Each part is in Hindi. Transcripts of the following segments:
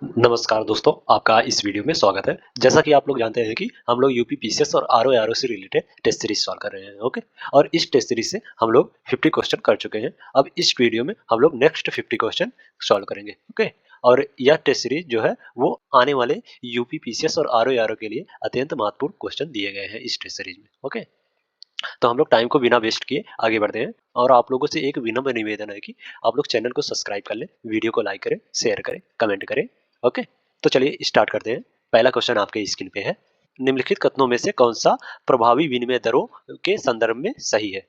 नमस्कार दोस्तों, आपका इस वीडियो में स्वागत है। जैसा कि आप लोग जानते हैं कि हम लोग यूपी पीसीएस और आरओ आरओ से रिलेटेड टेस्ट सीरीज सॉल्व कर रहे हैं, ओके। और इस टेस्ट सीरीज से हम लोग 50 क्वेश्चन कर चुके हैं। अब इस वीडियो में हम लोग नेक्स्ट 50 क्वेश्चन सॉल्व करेंगे, ओके। और यह टेस्ट सीरीज जो है वो आने वाले यूपी पीसीएस और आरओ आरओ के लिए अत्यंत महत्वपूर्ण क्वेश्चन दिए गए हैं इस टेस्ट सीरीज में, ओके। तो हम लोग टाइम को बिना वेस्ट किए आगे बढ़ते हैं। और आप लोगों से एक विनम्र निवेदन है कि आप लोग चैनल को सब्सक्राइब कर लें, वीडियो को लाइक करें, शेयर करें, कमेंट करें, ओके। तो चलिए स्टार्ट करते हैं। पहला क्वेश्चन आपके स्क्रीन पे है। निम्नलिखित कथनों में से कौन सा प्रभावी विनिमय दरों के संदर्भ में सही है?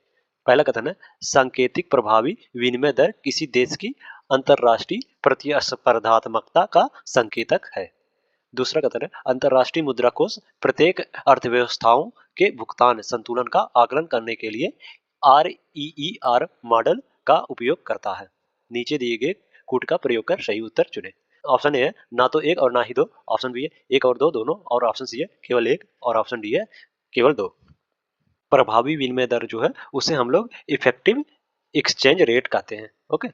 पहला कथन है, सांकेतिक प्रभावी विनिमय दर किसी देश की अंतरराष्ट्रीय प्रतिस्पर्धात्मकता का संकेतक है। दूसरा कथन है, अंतरराष्ट्रीय मुद्रा कोष प्रत्येक अर्थव्यवस्थाओं के भुगतान संतुलन का आकलन करने के लिए REER मॉडल का उपयोग करता है। नीचे दिए गए कूट का प्रयोग कर सही उत्तर चुनें। ऑप्शन ए है ना तो एक और ना ही दो, ऑप्शन बी है एक और दो दोनों, और ऑप्शन सी है केवल एक, और ऑप्शन डी है केवल दो। प्रभावी विनिमय दर जो है उसे हम लोग इफेक्टिव एक्सचेंज रेट कहते हैं, ओके।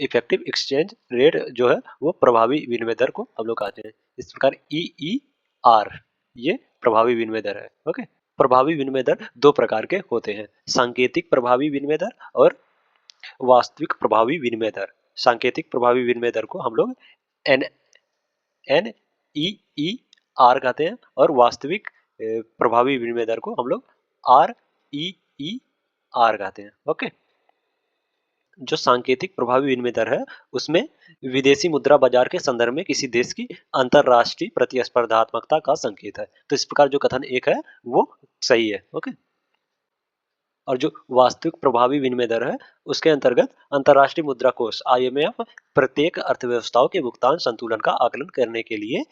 इफेक्टिव एक्सचेंज रेट जो है वो प्रभावी विनिमय दर को हम लोग कहते हैं। इस प्रकार EER ये प्रभावी विनिमय दर है, ओके। प्रभावी विनिमय दर दो प्रकार के होते हैं, सांकेतिक प्रभावी विनिमय दर और वास्तविक प्रभावी विनिमय दर। सांकेतिक प्रभावी विनिमय दर को हम लोग एन NEER कहते हैं और वास्तविक प्रभावी विनिमय दर को हम लोग REER कहते हैं, ओके। जो सांकेतिक प्रभावी विनिमय दर है उसमें विदेशी मुद्रा बाजार के संदर्भ में किसी देश की अंतरराष्ट्रीय प्रतिस्पर्धात्मकता का संकेत है। तो इस प्रकार जो कथन एक है वो सही है, ओके। और जो वास्तविक प्रभावी विनिमय दर है उसके अंतर्गत अंतरराष्ट्रीय मुद्रा कोष IMF प्रत्येक अर्थव्यवस्थाओं के भुगतान संतुलन का आकलन करने के लिए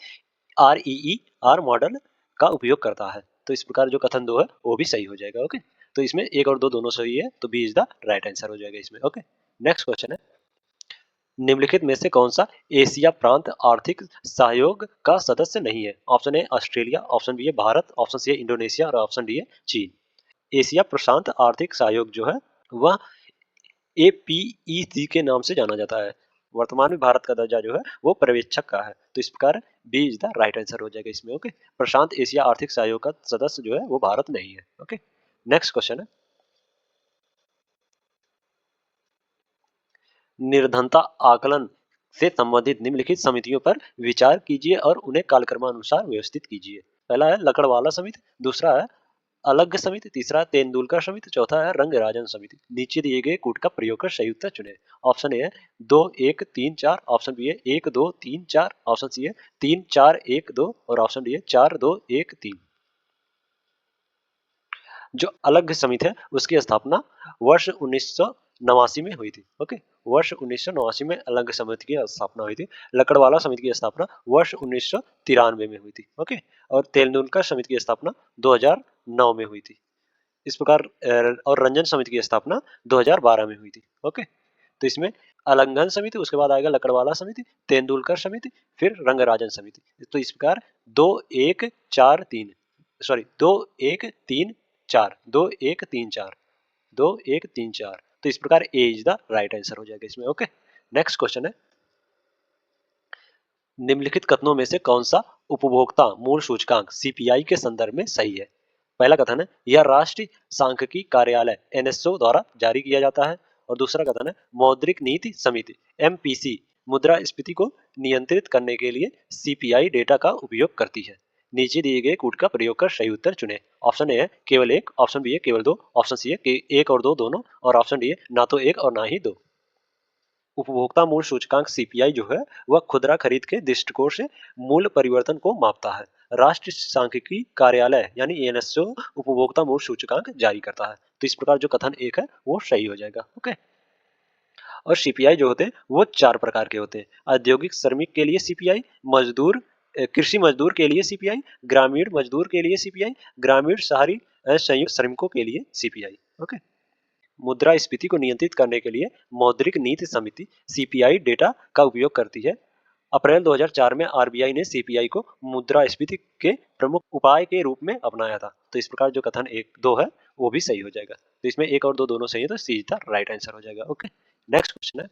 REER मॉडल का उपयोग करता है। तो इस प्रकार जो कथन दो है वो भी सही हो जाएगा, ओके। तो इसमें एक और दो दोनों सही है, तो B is the right answer हो जाएगा इसमें, ओके। नेक्स्ट क्वेश्चन है, निम्नलिखित में से कौन सा एशिया प्रांत आर्थिक सहयोग का सदस्य नहीं है? Option A Australia, option B है भारत, ऑप्शन सी है इंडोनेशिया, और ऑप्शन डी है चीन। एशिया प्रशांत आर्थिक सहयोग जो है वह APEC के नाम से जाना जाता है। वर्तमान में भारत का दर्जा जो है वो पर्यवेक्षक का है। तो इस प्रकार B is the right answer हो जाएगा इसमें, ओके। प्रशांत एशिया आर्थिक सहयोग का सदस्य जो है वो भारत नहीं है, ओके। नेक्स्ट क्वेश्चन है, निर्धनता आकलन से संबंधित निम्नलिखित समितियों पर विचार कीजिए और उन्हें कालक्रमानुसार व्यवस्थित कीजिए। पहला है लकड़वाला समिति, दूसरा है अलग समिति, तीसरा है तेंदुलकर समिति, चौथा है रंगराजन समिति। नीचे दिए गए कूट का प्रयोग कर सही उत्तर चुने। ऑप्शन ए है 2 1 3 4, ऑप्शन बी है 1 2 3 4, ऑप्शन सी है 3 4 1 2, और ऑप्शन डी है 4 2 1 3। जो अलग समिति है उसकी स्थापना वर्ष 1989 में हुई थी, ओके। वर्ष 1989 में अलग समिति की स्थापना हुई थी। लकड़वाला समिति की स्थापना वर्ष 1993 में हुई थी, ओके। और तेंदुलकर समिति की स्थापना 2009 में हुई थी। इस प्रकार और रंजन समिति की स्थापना 2012 में हुई थी, ओके। तो इसमें अलंघन समिति, उसके बाद आएगा लकड़वाला समिति, तेंदुलकर समिति, फिर रंगराजन समिति। तो इस प्रकार 2 1 4 3 2 1 3 4 तो इस प्रकार ए इज द राइट आंसर हो जाएगा इसमें, ओके। नेक्स्ट क्वेश्चन है, निम्नलिखित कथनों में से कौन सा उपभोक्ता मूल्य सूचकांक CPI के संदर्भ में सही है? पहला कथन है, यह राष्ट्रीय सांख्यिकी कार्यालय NSO द्वारा जारी किया जाता है। और दूसरा कथन है, मौद्रिक नीति समिति MPC मुद्रास्फीति को नियंत्रित करने के लिए CPI डेटा का उपयोग करती है। नीचे दिए गए कूट का प्रयोग कर सही उत्तर चुने। ऑप्शन ए है केवल एक, ऑप्शन बी है केवल दो, ऑप्शन सी है एक और दो दोनों, और ऑप्शन डी है ना तो एक और ना ही दो। उपभोक्ता मूल्य सूचकांक CPI जो है वह खुदरा खरीद के दृष्टिकोण से मूल्य परिवर्तन को मापता है। राष्ट्रीय सांख्यिकी कार्यालय यानी NSO उपभोक्ता मूल्य सूचकांक जारी करता है। तो इस प्रकार जो कथन एक है वो सही हो जाएगा, ओके। और CPI जो होते हैं वो चार प्रकार के होते हैं। औद्योगिक श्रमिक के लिए CPI, मजदूर कृषि मजदूर के लिए CPI, ग्रामीण मजदूर के लिए CPI, ग्रामीण शहरी संयुक्त श्रमिकों के लिए CPI, ओके। मुद्रास्फीति को नियंत्रित करने के लिए मौद्रिक नीति समिति CPI डेटा का उपयोग करती है। अप्रैल 2004 में RBI ने CPI को मुद्रास्फीति के प्रमुख उपाय के रूप में अपनाया था। तो इस प्रकार जो कथन एक दो है वो भी सही हो जाएगा। तो इसमें एक और दो दोनों सही है, तो सी इज द राइट आंसर हो जाएगा, ओके। नेक्स्ट क्वेश्चन है,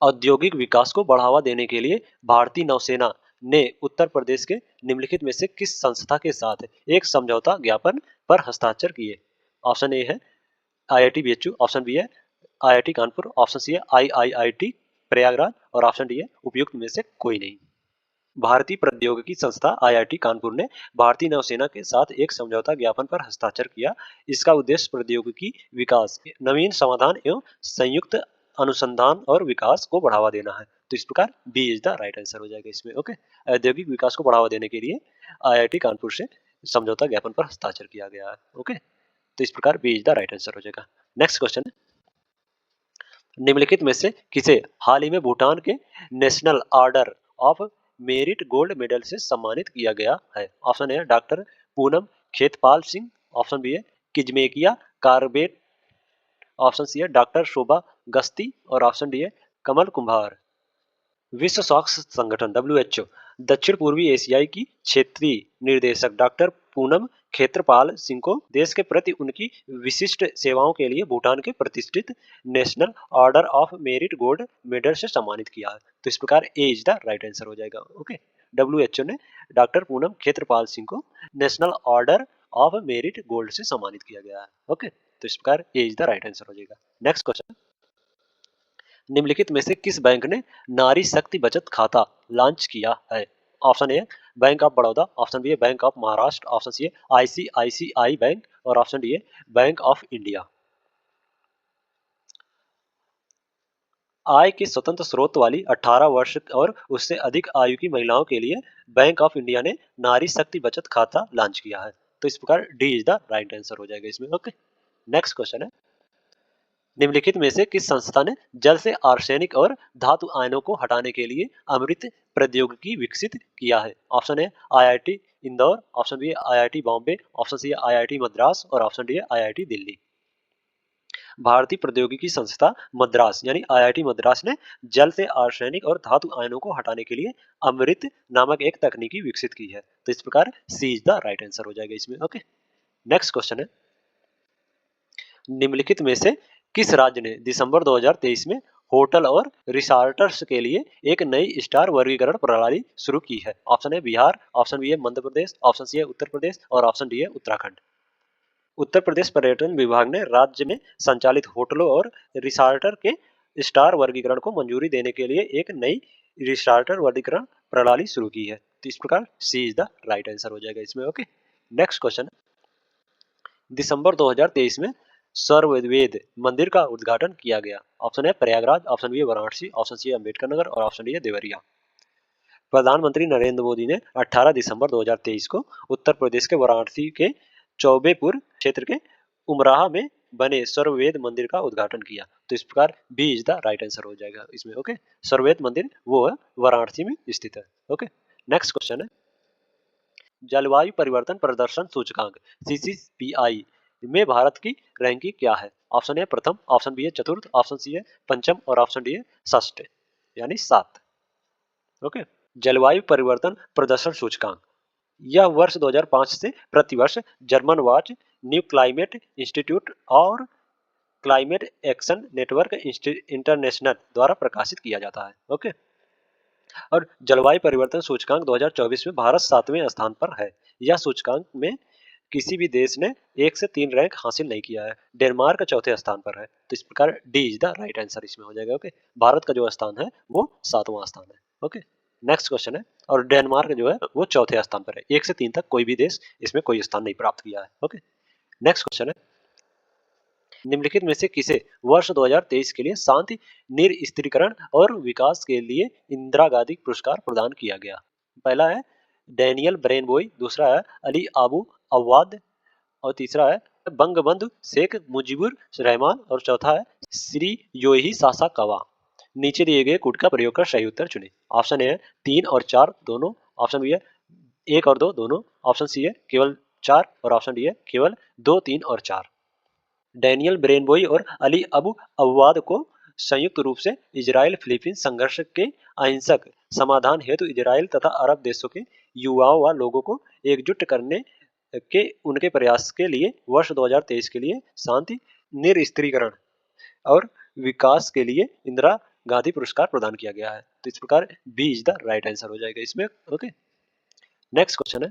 औद्योगिक विकास को बढ़ावा देने के लिए भारतीय नौसेना ने उत्तर प्रदेश के निम्नलिखित में से किस संस्था के साथ एक समझौता ज्ञापन पर हस्ताक्षर किए? ऑप्शन ए है आईआईटी बीएचयू, ऑप्शन बी है आईआईटी कानपुर, ऑप्शन सी है आईआईटी प्रयागराज और ऑप्शन डी है उपयुक्त में से कोई नहीं। भारतीय प्रौद्योगिकी संस्था आईआईटी कानपुर ने भारतीय नौसेना के साथ एक समझौता ज्ञापन पर हस्ताक्षर किया। इसका उद्देश्य प्रौद्योगिकी विकास, नवीन समाधान एवं संयुक्त अनुसंधान और विकास को बढ़ावा देना है। तो इस प्रकार B is the right answer हो जाएगा इसमें। ओके, औद्योगिक विकास को बढ़ावा देने के लिए आईआईटी कानपुर से समझौता ज्ञापन पर हस्ताक्षर किया गया है। ओके, तो इस प्रकार B is the right answer हो जाएगा। नेक्स्ट क्वेश्चन है, निम्नलिखित में से किसे हाल ही में भूटान के national order of merit gold medal से सम्मानित किया गया है? Option A doctor Poonam Khetarpal Singh, option B है किजमेकिया कार्बेट, ऑप्शन सी है डॉक्टर शोभा गस्ती और ऑप्शन डी है कमल कुंभार। विश्व स्वास्थ्य संगठन डब्ल्यूएचओ दक्षिण पूर्वी एशियाई की क्षेत्रीय निर्देशक डॉक्टर पूनम खेत्रपाल सिंह को देश के प्रति उनकी विशिष्ट सेवाओं के लिए भूटान के प्रतिष्ठित national order of merit gold medal से सम्मानित किया है। तो इस प्रकार ए इज द राइट आंसर हो जाएगा। ओके, डब्ल्यूएचओ ने डॉक्टर पूनम खेत्रपाल सिंह को national order of merit gold से सम्मानित किया गया है। ओके, तो इस प्रकार ए इज द राइट आंसर हो जाएगा। नेक्स्ट क्वेश्चन, निम्नलिखित में से किस बैंक ने नारी शक्ति बचत खाता लॉन्च किया है? Option A bank of Baroda, option B है bank of Maharashtra, option C है आईसीआईसीआई बैंक और ऑप्शन डी है बैंक ऑफ इंडिया। आय के स्वतंत्र स्रोत वाली 18 वर्ष और उससे अधिक आयु की महिलाओं के लिए बैंक ऑफ इंडिया ने नारी शक्ति बचत खाता लॉन्च किया है। तो इस प्रकार D is the right answer हो जाएगा इसमें। ओके, नेक्स्ट क्वेश्चन है, निम्नलिखित में से किस संस्था ने जल से आर्सेनिक और धातु आयनों को हटाने के लिए अमृत प्रौद्योगिकी विकसित किया है? ऑप्शन है आईआईटी इंदौर, ऑप्शन बी है आईआईटी बॉम्बे, ऑप्शन सी है आईआईटी मद्रास और ऑप्शन डी है आईआईटी दिल्ली। भारतीय प्रौद्योगिकी संस्था मद्रास यानी आईआईटी मद्रास ने जल से आर्सेनिक और धातु आयनों को हटाने के लिए अमृत नामक एक तकनीकी विकसित की है। तो इस प्रकार सी इज द राइट आंसर हो जाएगा इसमें। ओके, नेक्स्ट क्वेश्चन है, निम्नलिखित में से किस राज्य ने दिसंबर 2023 में होटल और रिसॉर्ट्स के लिए एक नई स्टार वर्गीकरण प्रणाली शुरू की है? ऑप्शन है बिहार, ऑप्शन बी है मध्य प्रदेश, ऑप्शन सी है उत्तर प्रदेश और ऑप्शन डी है उत्तराखंड। उत्तर प्रदेश पर्यटन विभाग ने राज्य में संचालित होटलों और रिसॉर्टर के स्टार वर्गीकरण को मंजूरी देने के लिए एक नई रिसॉर्टर वर्गीकरण प्रणाली शुरू की है। तो इस प्रकार सी इज द राइट आंसर हो जाएगा इसमें। ओके, नेक्स्ट क्वेश्चन, दिसंबर 2023 में सर्ववेद मंदिर का उद्घाटन किया गया। ऑप्शन है प्रयागराज, ऑप्शन बी है वाराणसी, ऑप्शन सी है अम्बेडकर नगर और ऑप्शन डी है देवरिया। प्रधानमंत्री नरेंद्र मोदी ने 18 दिसंबर 2023 को उत्तर प्रदेश के वाराणसी के चौबेपुर क्षेत्र के उमराह में बने सर्ववेद मंदिर का उद्घाटन किया। तो इस प्रकार B is the right answer हो जाएगा इसमें। ओके, सर्ववेद मंदिर वो है वाराणसी में स्थित है। ओके, नेक्स्ट क्वेश्चन है, जलवायु परिवर्तन प्रदर्शन सूचकांक सीसीपीआई में भारत की रैंकिंग क्या है? ऑप्शन ए प्रथम, ऑप्शन बी है चतुर्थ, ऑप्शन सी है पंचम और ऑप्शन डी है षष्ठ यानी 7। ओके, जलवायु परिवर्तन प्रदर्शन सूचकांक यह वर्ष 2005 से प्रतिवर्ष German watch, new climate institute और क्लाइमेट एक्शन नेटवर्क इंटरनेशनल द्वारा प्रकाशित किया जाता है। ओके, और जलवायु परिवर्तन सूचकांक 2024 में भारत 7वें स्थान पर है। यह सूचकांक में किसी भी देश ने 1 से 3 रैंक हासिल नहीं किया है। डेनमार्क चौथे स्थान पर है। तो इस प्रकार D is the right answer इसमें हो जाएगा। ओके, भारत का जो स्थान है वो 7वां स्थान है। ओके, नेक्स्ट क्वेश्चन है, और डेनमार्क जो है वो चौथे स्थान पर है। 1 से 3 तक कोई भी देश इसमें कोई स्थान नहीं प्राप्त किया है। ओके, नेक्स्ट क्वेश्चन है, निम्नलिखित में से किसे वर्ष 2023 के लिए शांति निरस्त्रीकरण और विकास के लिए इंदिरा गांधी पुरस्कार प्रदान किया गया? पहला है डैनियल ब्रेनबॉय, दूसरा है अली आबू अवाद और तीसरा है बंगबंधु शेख मुजीबुर रहमान और चौथा है श्री योही सासा कवा। नीचे दिए गए कूट का प्रयोग कर सही उत्तर चुने। ऑप्शन ए है 3 और 4 दोनों, ऑप्शन बी है 1 और 2 दोनों, ऑप्शन सी है केवल 4 और ऑप्शन डी है केवल 2, 3 और 4। डैनियल ब्रेनबॉय और अली अबू अव्वाद को संयुक्त रूप से इजराइल फिलीपींस संघर्ष के अहिंसक समाधान हेतु इजराइल तथा अरब देशों के युवाओं व लोगों को एकजुट करने के उनके प्रयास के लिए वर्ष 2023 के लिए शांति निरस्त्रीकरण और विकास के लिए इंदिरा गांधी पुरस्कार प्रदान किया गया है। तो इस प्रकार B is the right answer हो जाएगा इसमें। ओके, नेक्स्ट क्वेश्चन है,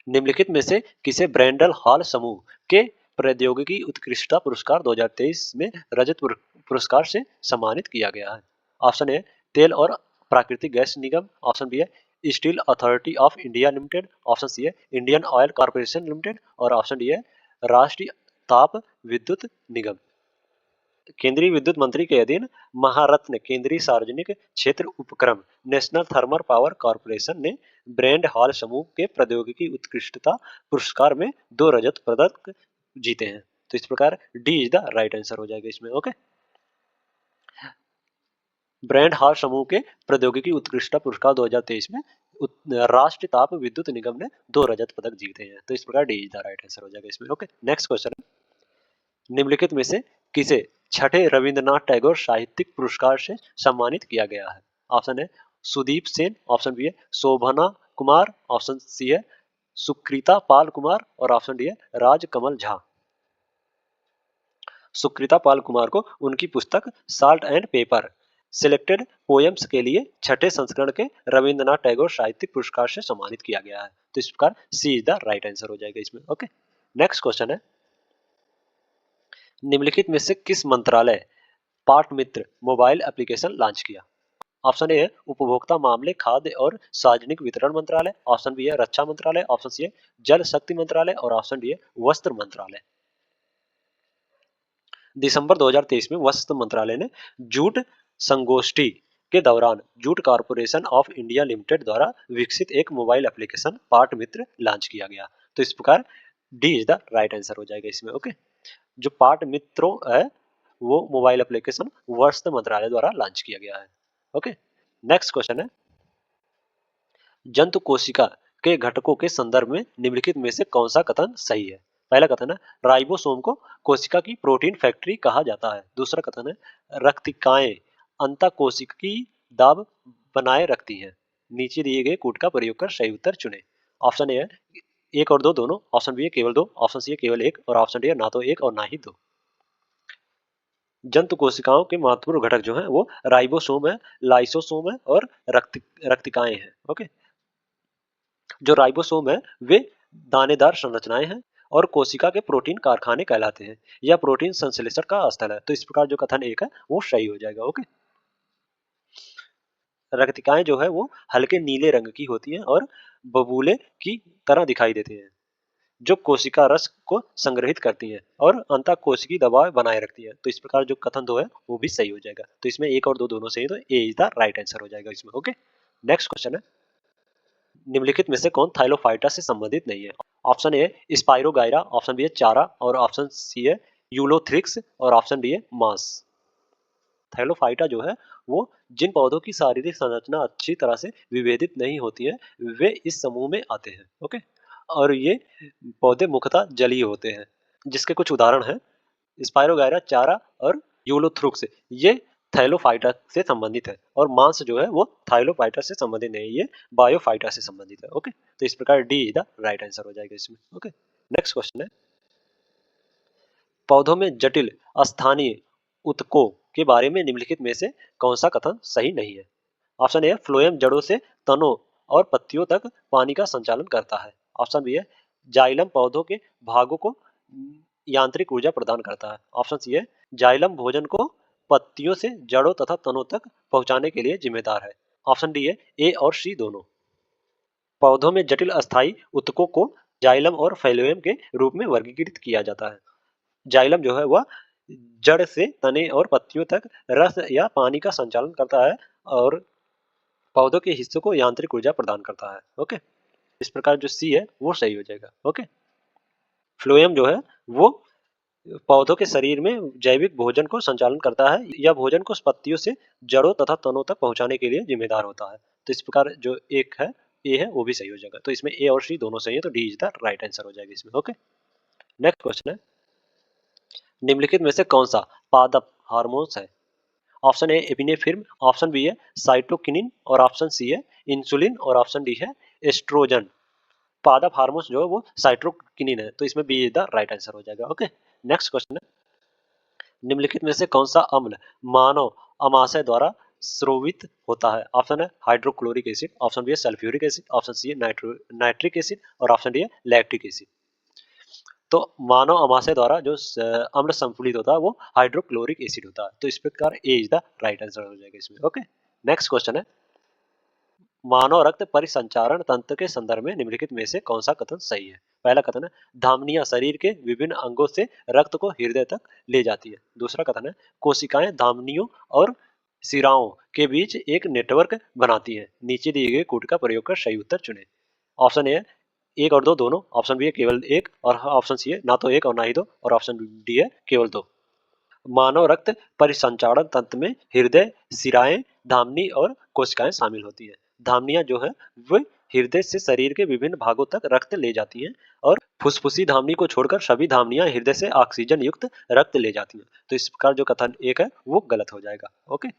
निम्नलिखित में से किसे ब्रेंडल हॉल समूह के प्रौद्योगिकी उत्कृष्टता पुरस्कार 2023 में रजत पुरस्कार से सम्मानित किया गया है? ऑप्शन ए तेल और प्राकृतिक गैस निगम, ऑप्शन बी है steel authority of India limited, option C है इंडियन ऑयल कॉर्पोरेशन लिमिटेड और ऑप्शन डी है राष्ट्रीय ताप विद्युत निगम। केंद्रीय विद्युत मंत्री के अधीन महारत्न केंद्रीय सार्वजनिक क्षेत्र उपक्रम नेशनल थर्मल पावर कॉर्पोरेशन ने ब्रांड हॉल समूह के प्रौद्योगिकी उत्कृष्टता पुरस्कार में 2 रजत पदक जीते हैं। तो इस प्रकार D is the right answer हो जाएगा इसमें। ओके, ब्रांड हॉल समूह के प्रौद्योगिकी उत्कृष्टता पुरस्कार 2023 में राष्ट्रीय ताप विद्युत निगम ने 2 रजत पदक जीते हैं। तो इस प्रकार D is the right answer हो जाएगा इसमें। ओके, नेक्स्ट क्वेश्चन है, निम्नलिखित में से किसे छठे रविंद्रनाथ टैगोर साहित्यिक पुरस्कार से सम्मानित किया गया है? ऑप्शन है सुदीप सेन, ऑप्शन बी है शोभना कुमार, ऑप्शन सी है सुकृता पाल कुमार और ऑप्शन डी है राजकमल झा। सुकृता पाल कुमार को उनकी पुस्तक salt and paper selected poems के लिए छठे संस्करण के रविंद्रनाथ टैगोर साहित्यिक पुरस्कार से सम्मानित किया गया है। तो इस प्रकार सी इज द राइट आंसर हो जाएगा इसमें। ओके, नेक्स्ट क्वेश्चन है, निम्नलिखित में से किस मंत्रालय पाट मित्र मोबाइल एप्लीकेशन लॉन्च किया? ऑप्शन ए है उपभोक्ता मामले खाद्य और सार्वजनिक वितरण मंत्रालय, ऑप्शन बी है रक्षा मंत्रालय, ऑप्शन सी है जल शक्ति मंत्रालय और ऑप्शन डी है वस्त्र मंत्रालय। दिसंबर 2023 में वस्त्र मंत्रालय ने जूट संगोष्ठी के दौरान jute corporation of India limited द्वारा विकसित एक मोबाइल एप्लीकेशन पाट मित्र लॉन्च किया गया। तो इस प्रकार D is the right answer हो जाएगा इसमें। ओके, जो पाट मित्रों है वो मोबाइल एप्लीकेशन वस्त्र मंत्रालय द्वारा लॉन्च किया गया है। ओके, नेक्स्ट क्वेश्चन है, जंतु कोशिका के घटकों के संदर्भ में निम्नलिखित में से कौन सा कथन सही है? पहला कथन है राइबोसोम को कोशिका की प्रोटीन फैक्ट्री कहा जाता है। दूसरा कथन है रक्तिकाएं अंतःकोशिकी दाब बनाए रखती हैं। नीचे दिए गए कूट का प्रयोग कर सही उत्तर चुने। ऑप्शन ए है 1 और 2 दोनों, ऑप्शन बी है केवल 2, ऑप्शन सी है केवल 1 और ऑप्शन डी है ना तो 1 और ना ही 2। जंतु कोशिकाओं के महत्वपूर्ण घटक जो है वो राइबोसोम है, लाइसोसोम है और रक्तिकाएं हैं। ओके, जो राइबोसोम है वे दानेदार संरचनाएं हैं और कोशिका के प्रोटीन कारखाने कहलाते हैं। यह प्रोटीन संश्लेषण का स्थल है। तो इस प्रकार जो कथन एक है वो सही हो जाएगा। ओके, रक्तिकाएं जो है वो हल्के नीले रंग की होती हैं और बबूले की तरह दिखाई देती हैं, जो कोशिका रस को संग्रहित करती हैं और अंतःकोशिकीय दबाव बनाए रखती है। तो इस प्रकार जो कथन 2 है वो भी सही हो जाएगा। तो इसमें 1 और 2 दोनों सही है, तो ए इज द राइट आंसर हो जाएगा इसमें। ओके, नेक्स्ट क्वेश्चन है, निम्नलिखित में से कौन थाइलोफाइटा से संबंधित नहीं है? Option A spirogyra, option B है चारा और ऑप्शन सी है यूलोथ्रिक्स और ऑप्शन डी है मांस। थाइलोफाइटा जो है वो जिन पौधों की शारीरिक संरचना अच्छी तरह से विभेदित नहीं होती है वे इस समूह में आते हैं। ओके, और ये पौधे मुख्यतः जलीय होते हैं, जिसके कुछ उदाहरण हैं स्पाइरोगाइरा, चारा और यूलोथ्रुक्स। ये थाइलोफाइटा से संबंधित है और मांस जो है वो थाइलोफाइटा से संबंधित नहीं, ये बायोफाइटा से संबंधित है। ओके, तो इस प्रकार डी द राइट आंसर हो जाएगा इसमें। ओके, नेक्स्ट क्वेश्चन है, पौधों में जटिल स्थानीय ऊतकों के बारे में निम्नलिखित में से कौन सा कथन सही नहीं है? ऑप्शन ए फ्लोएम जड़ों से तनों और पत्तियों तक पानी का संचालन करता है। ऑप्शन बी है जाइलम पौधों के भागों को यांत्रिक ऊर्जा प्रदान करता है। ऑप्शन सी है जाइलम भोजन को पत्तियों से जड़ों तथा तनों तक पहुंचाने के लिए जिम्मेदार है। ऑप्शन डी है ए और सी दोनों। पौधों में जटिल अस्थायी ऊतकों को जाइलम और फ्लोएम के रूप में वर्गीकृत किया जाता है। जाइलम जो है वह जड़ से तने और पत्तियों तक रस या पानी का संचालन करता है और पौधों के हिस्सों को यांत्रिक ऊर्जा प्रदान करता है। ओके, इस प्रकार जो सी है वो सही हो जाएगा। ओके, फ्लोएम जो है वो पौधों के शरीर में जैविक भोजन को संचालन करता है या भोजन को पत्तियों से जड़ों तथा तनों तक पहुंचाने के लिए जिम्मेदार होता है। तो इस प्रकार जो एक है ए है वो भी सही हो जाएगा। तो इसमें ए और सी दोनों सही है, तो D is the right answer हो जाएगा इसमें। ओके, नेक्स्ट क्वेश्चन है, निम्नलिखित में से कौन सा पादप हार्मोन्स है? Option A epinephrine, option B है साइटोकिनिन और ऑप्शन सी है इंसुलिन और ऑप्शन डी है एस्ट्रोजन। पादप हार्मोन्स जो है वो साइटोकिनिन है, तो इसमें B is the right answer हो जाएगा। ओके, नेक्स्ट क्वेश्चन है, निम्नलिखित में से कौन सा अम्ल मानव अमाशय द्वारा स्रोवित होता है? ऑप्शन है हाइड्रोक्लोरिक एसिड, ऑप्शन बी है सल्फ्यूरिक एसिड, ऑप्शन सी है नाइट्रिक एसिड और ऑप्शन डी है लैक्टिक एसिड। तो मानव अमाशय द्वारा जो अम्ल संतुलित होता है वो हाइड्रोक्लोरिक एसिड होता है। तो इस प्रकार ए इज द राइट आंसर हो जाएगा इसमें। ओके, नेक्स्ट क्वेश्चन है, मानव रक्त परिसंचारण तंत्र के संदर्भ में निम्नलिखित में से कौन सा कथन सही है? पहला कथन है धमनियां शरीर के विभिन्न अंगों से रक्त को हृदय तक ले जाती है। दूसरा कथन है कोशिकाएं धमनियों और शिराओं के बीच एक नेटवर्क बनाती है। नीचे दिए गए कूट का प्रयोग कर सही उत्तर चुने। ऑप्शन ए है एक और दो दोनों, ऑप्शन बी है केवल एक और ऑप्शन सी है ना तो एक और ना ही दो और ऑप्शन डी है केवल दो। मानव रक्त परिसंचारण तंत्र में हृदय, शिराएं, धमनी और कोशिकाएं शामिल होती है। धमनियां जो है वे हृदय से शरीर के विभिन्न भागों तक रक्त ले जाती हैं और फुसफुसी धमनी को छोड़कर सभी धमनियां हृदय से ऑक्सीजन युक्त रक्त ले जाती हैं। तो इस प्रकार जो कथन एक है वो गलत हो जाएगा। ओके,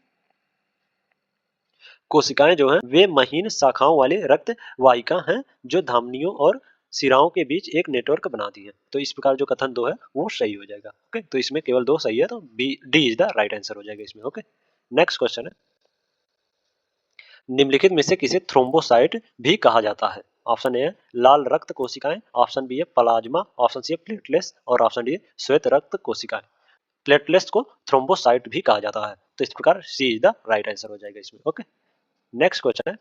कोशिकाएं जो हैं वे महीन शाखाओं वाले रक्त वाहिका हैं जो धमनियों और शिराओं के बीच एक नेटवर्क बनाती हैं। तो इस प्रकार जो कथन दो है वो सही हो जाएगा। ओके, तो इसमें केवल दो सही है तो B D is the right answer हो जाएगा इसमें। ओके, नेक्स्ट क्वेश्चन है, निम्नलिखित में से किसे थ्रोम्बोसाइट भी कहा जाता है? ऑप्शन ए है लाल रक्त कोशिकाएं, ऑप्शन बी है प्लाज्मा, ऑप्शन सी है प्लेटलेट्स और ऑप्शन डी है श्वेत रक्त कोशिकाएं। प्लेटलेट्स को थ्रोम्बोसाइट भी कहा जाता है। तो इस प्रकार सी इज द राइट आंसर हो जाएगा इसमें। ओके, नेक्स्ट क्वेश्चन है,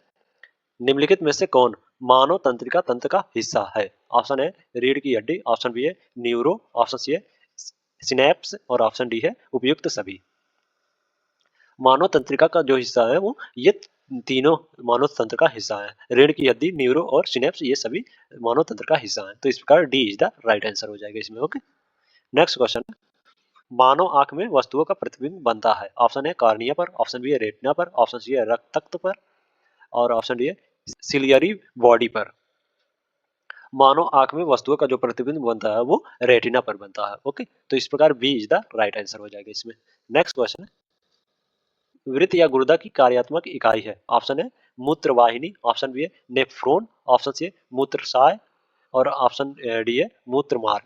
निम्नलिखित में से कौन मानव तंत्रिका तंत्र का हिस्सा है? ऑप्शन है रीढ़ की हड्डी, ऑप्शन बी है न्यूरो, ऑप्शन सी है सिनेप्स और ऑप्शन डी है उपयुक्त सभी। मानव तंत्रिका का जो हिस्सा है वो ये तीनों मानव तंत्र का हिस्सा है। रीढ़ की हड्डी, न्यूरो और सिनेप्स ये सभी मानव तंत्र का हिस्सा है। तो इस प्रकार D is the right answer हो जाएगा इसमें। ओके, नेक्स्ट क्वेश्चन, मानव आंख में वस्तुओं का प्रतिबिंब बनता है। ऑप्शन है कार्निया पर, ऑप्शन बी है रेटिना पर, ऑप्शन सी है रक्त तख्त पर और ऑप्शन डी है सिलियरी बॉडी पर। मानव आंख में वस्तुओं का जो प्रतिबिंब बनता है वो रेटिना पर बनता है। ओके, तो इस प्रकार B is the right answer हो जाएगा इसमें। नेक्स्ट क्वेश्चन है, वृत्त या गुर्दा की कार्यात्मक इकाई है। ऑप्शन है मूत्रवाहिनी, ऑप्शन बी है नेफ्रोन, ऑप्शन सी है मूत्रसाय और ऑप्शन डी है मूत्र मार्ग।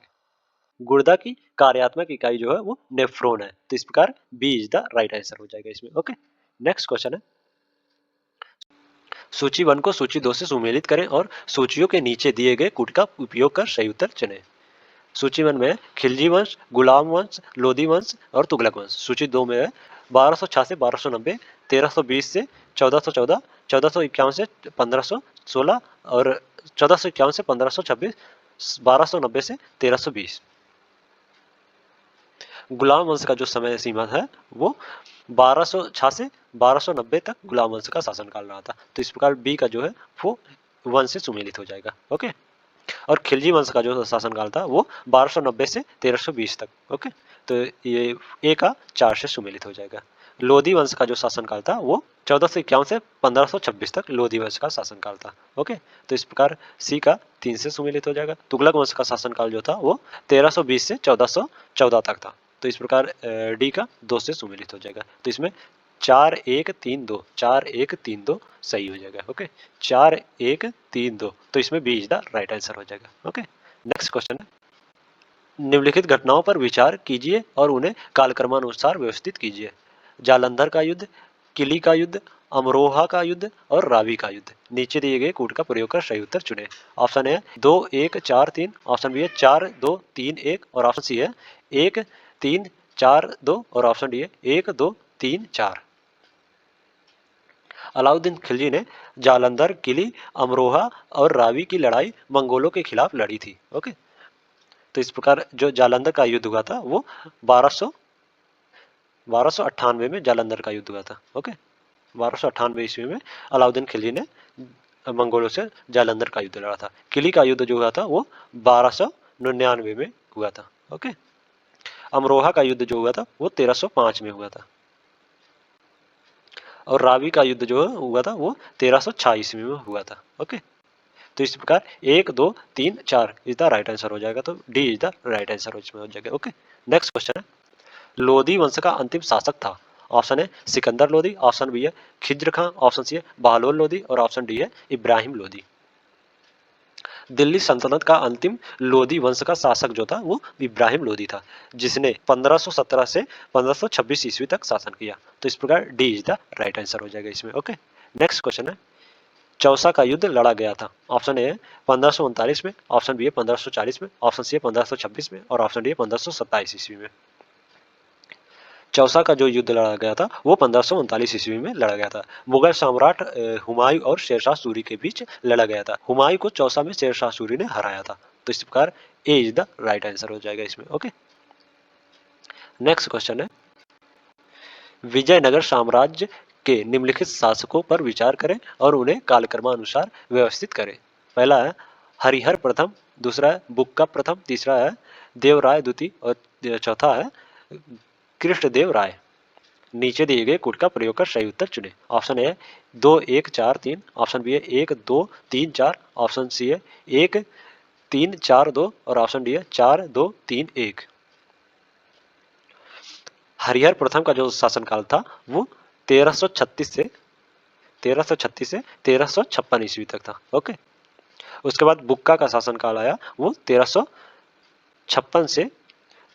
गुर्दा की कार्यात्मक इकाई जो है वो नेफ्रोन है। तो इस प्रकार B is the right answer हो जाएगा इसमें। ओके, नेक्स्ट क्वेश्चन है, सूची 1 को सूची 2 से सुमेलित करें और सूचियों के नीचे दिए गए कूट का उपयोग कर सही उत्तर चुनें। सूची 1 में है खिलजी वंश, गुलाम वंश, लोधी वंश और तुगलक वंश। सूची 2 में है 1206 से 1290, 1320 से 1414, 1451 से 1516 और 1451 से 1526, 1290 से 1320। गुलाम वंश का जो समय सीमा है वो 1206 से 1290 तक गुलाम वंश का शासनकाल रहा था। तो इस प्रकार बी का जो है वो 1 से सुमेलित हो जाएगा। ओके, और खिलजी वंश का जो शासनकाल था वो 1290 से 1320 तक। ओके, तो ये ए का 4 से सुमेलित हो जाएगा। लोधी वंश का जो शासनकाल था वो 1451 से 1526 तक लोधी वंश का शासनकाल था। ओके, तो इस प्रकार सी का 3 से सुमेलित हो जाएगा। तुगलक वंश का शासनकाल जो था वो 1320 से 1414 तक था। तो इस प्रकार डी का 2 से सुमेलित हो जाएगा। तो इसमें 4132 4132 सही हो जाएगा। ओके, 4132 तो इसमें B is the right answer हो जाएगा। ओके, नेक्स्ट क्वेश्चन है, निम्नलिखित घटनाओं पर विचार कीजिए और उन्हें कालक्रमानुसार व्यवस्थित कीजिए। जालंधर का युद्ध, किली का युद्ध, अमरोहा का युद्ध और रावी का युद्ध। नीचे दिए गए कूट का प्रयोग कर सही उत्तर चुने। ऑप्शन है 2 1 4 3, ऑप्शन बी है 4 2 3 1 और ऑप्शन सी है 1 3 4 2 और ऑप्शन डी है 1 2 3 4। अलाउद्दीन खिलजी ने जालंधर, किली, अमरोहा और रावी की लड़ाई मंगोलों के खिलाफ लड़ी थी। ओके, तो इस प्रकार जो जालंधर का युद्ध हुआ था वो 1298 में जालंधर का युद्ध हुआ था। ओके, 1298 ईस्वी में अलाउद्दीन खिलजी ने मंगोलों से जालंधर का युद्ध लड़ा था। किली का युद्ध जो हुआ था वो 1299 में हुआ था। ओके, अमरोहा का युद्ध जो हुआ था वो 1305 में हुआ था और रावी का युद्ध जो हुआ था वो 1306 ईस्वी में हुआ था। ओके, तो इस प्रकार 1 2 3 4 इज द राइट आंसर हो जाएगा। तो D is the right answer इसमें हो जाएगा। ओके, नेक्स्ट क्वेश्चन है, लोधी वंश का अंतिम शासक था। ऑप्शन है सिकंदर लोधी, ऑप्शन बी है खिज्र खां, ऑप्शन सी है बहलोल लोधी और ऑप्शन डी है इब्राहिम लोधी। दिल्ली सल्तनत का अंतिम लोधी वंश का शासक जो था वो इब्राहिम लोधी था, जिसने 1517 से 1526 ईस्वी तक शासन किया। तो इस प्रकार D is the right answer हो जाएगा इसमें। ओके, नेक्स्ट क्वेश्चन है, चौसा का युद्ध लड़ा गया था। ऑप्शन ए है 1539 में, ऑप्शन बी है 1540 में, ऑप्शन सी है 1526 में और ऑप्शन डी है 1527 ईस्वी में। चौसा का जो युद्ध लड़ा गया था वो 1539 ईस्वी में लड़ा गया था। मुगल सम्राट हुमायूं और शेरशाह सूरी के बीच लड़ा गया था। हुमायूं को चौसा में शेरशाह सूरी ने हराया था। तो इस प्रकार ए इज द राइट आंसर हो जाएगा इसमें। ओके, नेक्स्ट क्वेश्चन है, विजयनगर साम्राज्य के निम्नलिखित शासकों पर विचार करें और उन्हें कालक्रमानुसार व्यवस्थित करें। पहला है हरिहर प्रथम, दूसरा है बुक्का प्रथम, तीसरा है देवराय द्वितीय और चौथा है कृष्णदेव राय। नीचे दिए गए कोड का प्रयोग कर सही उत्तर चुने। ऑप्शन ए 2 1 4 3, ऑप्शन बी है 1 2 3 4, ऑप्शन सी है 1 3 4 2 और ऑप्शन डी है 4 2 3 1। हरिहर प्रथम का जो शासनकाल था वो 1336 से 1356 ईस्वी तक था। ओके, उसके बाद बुक्का का शासनकाल आया, वो 1356 से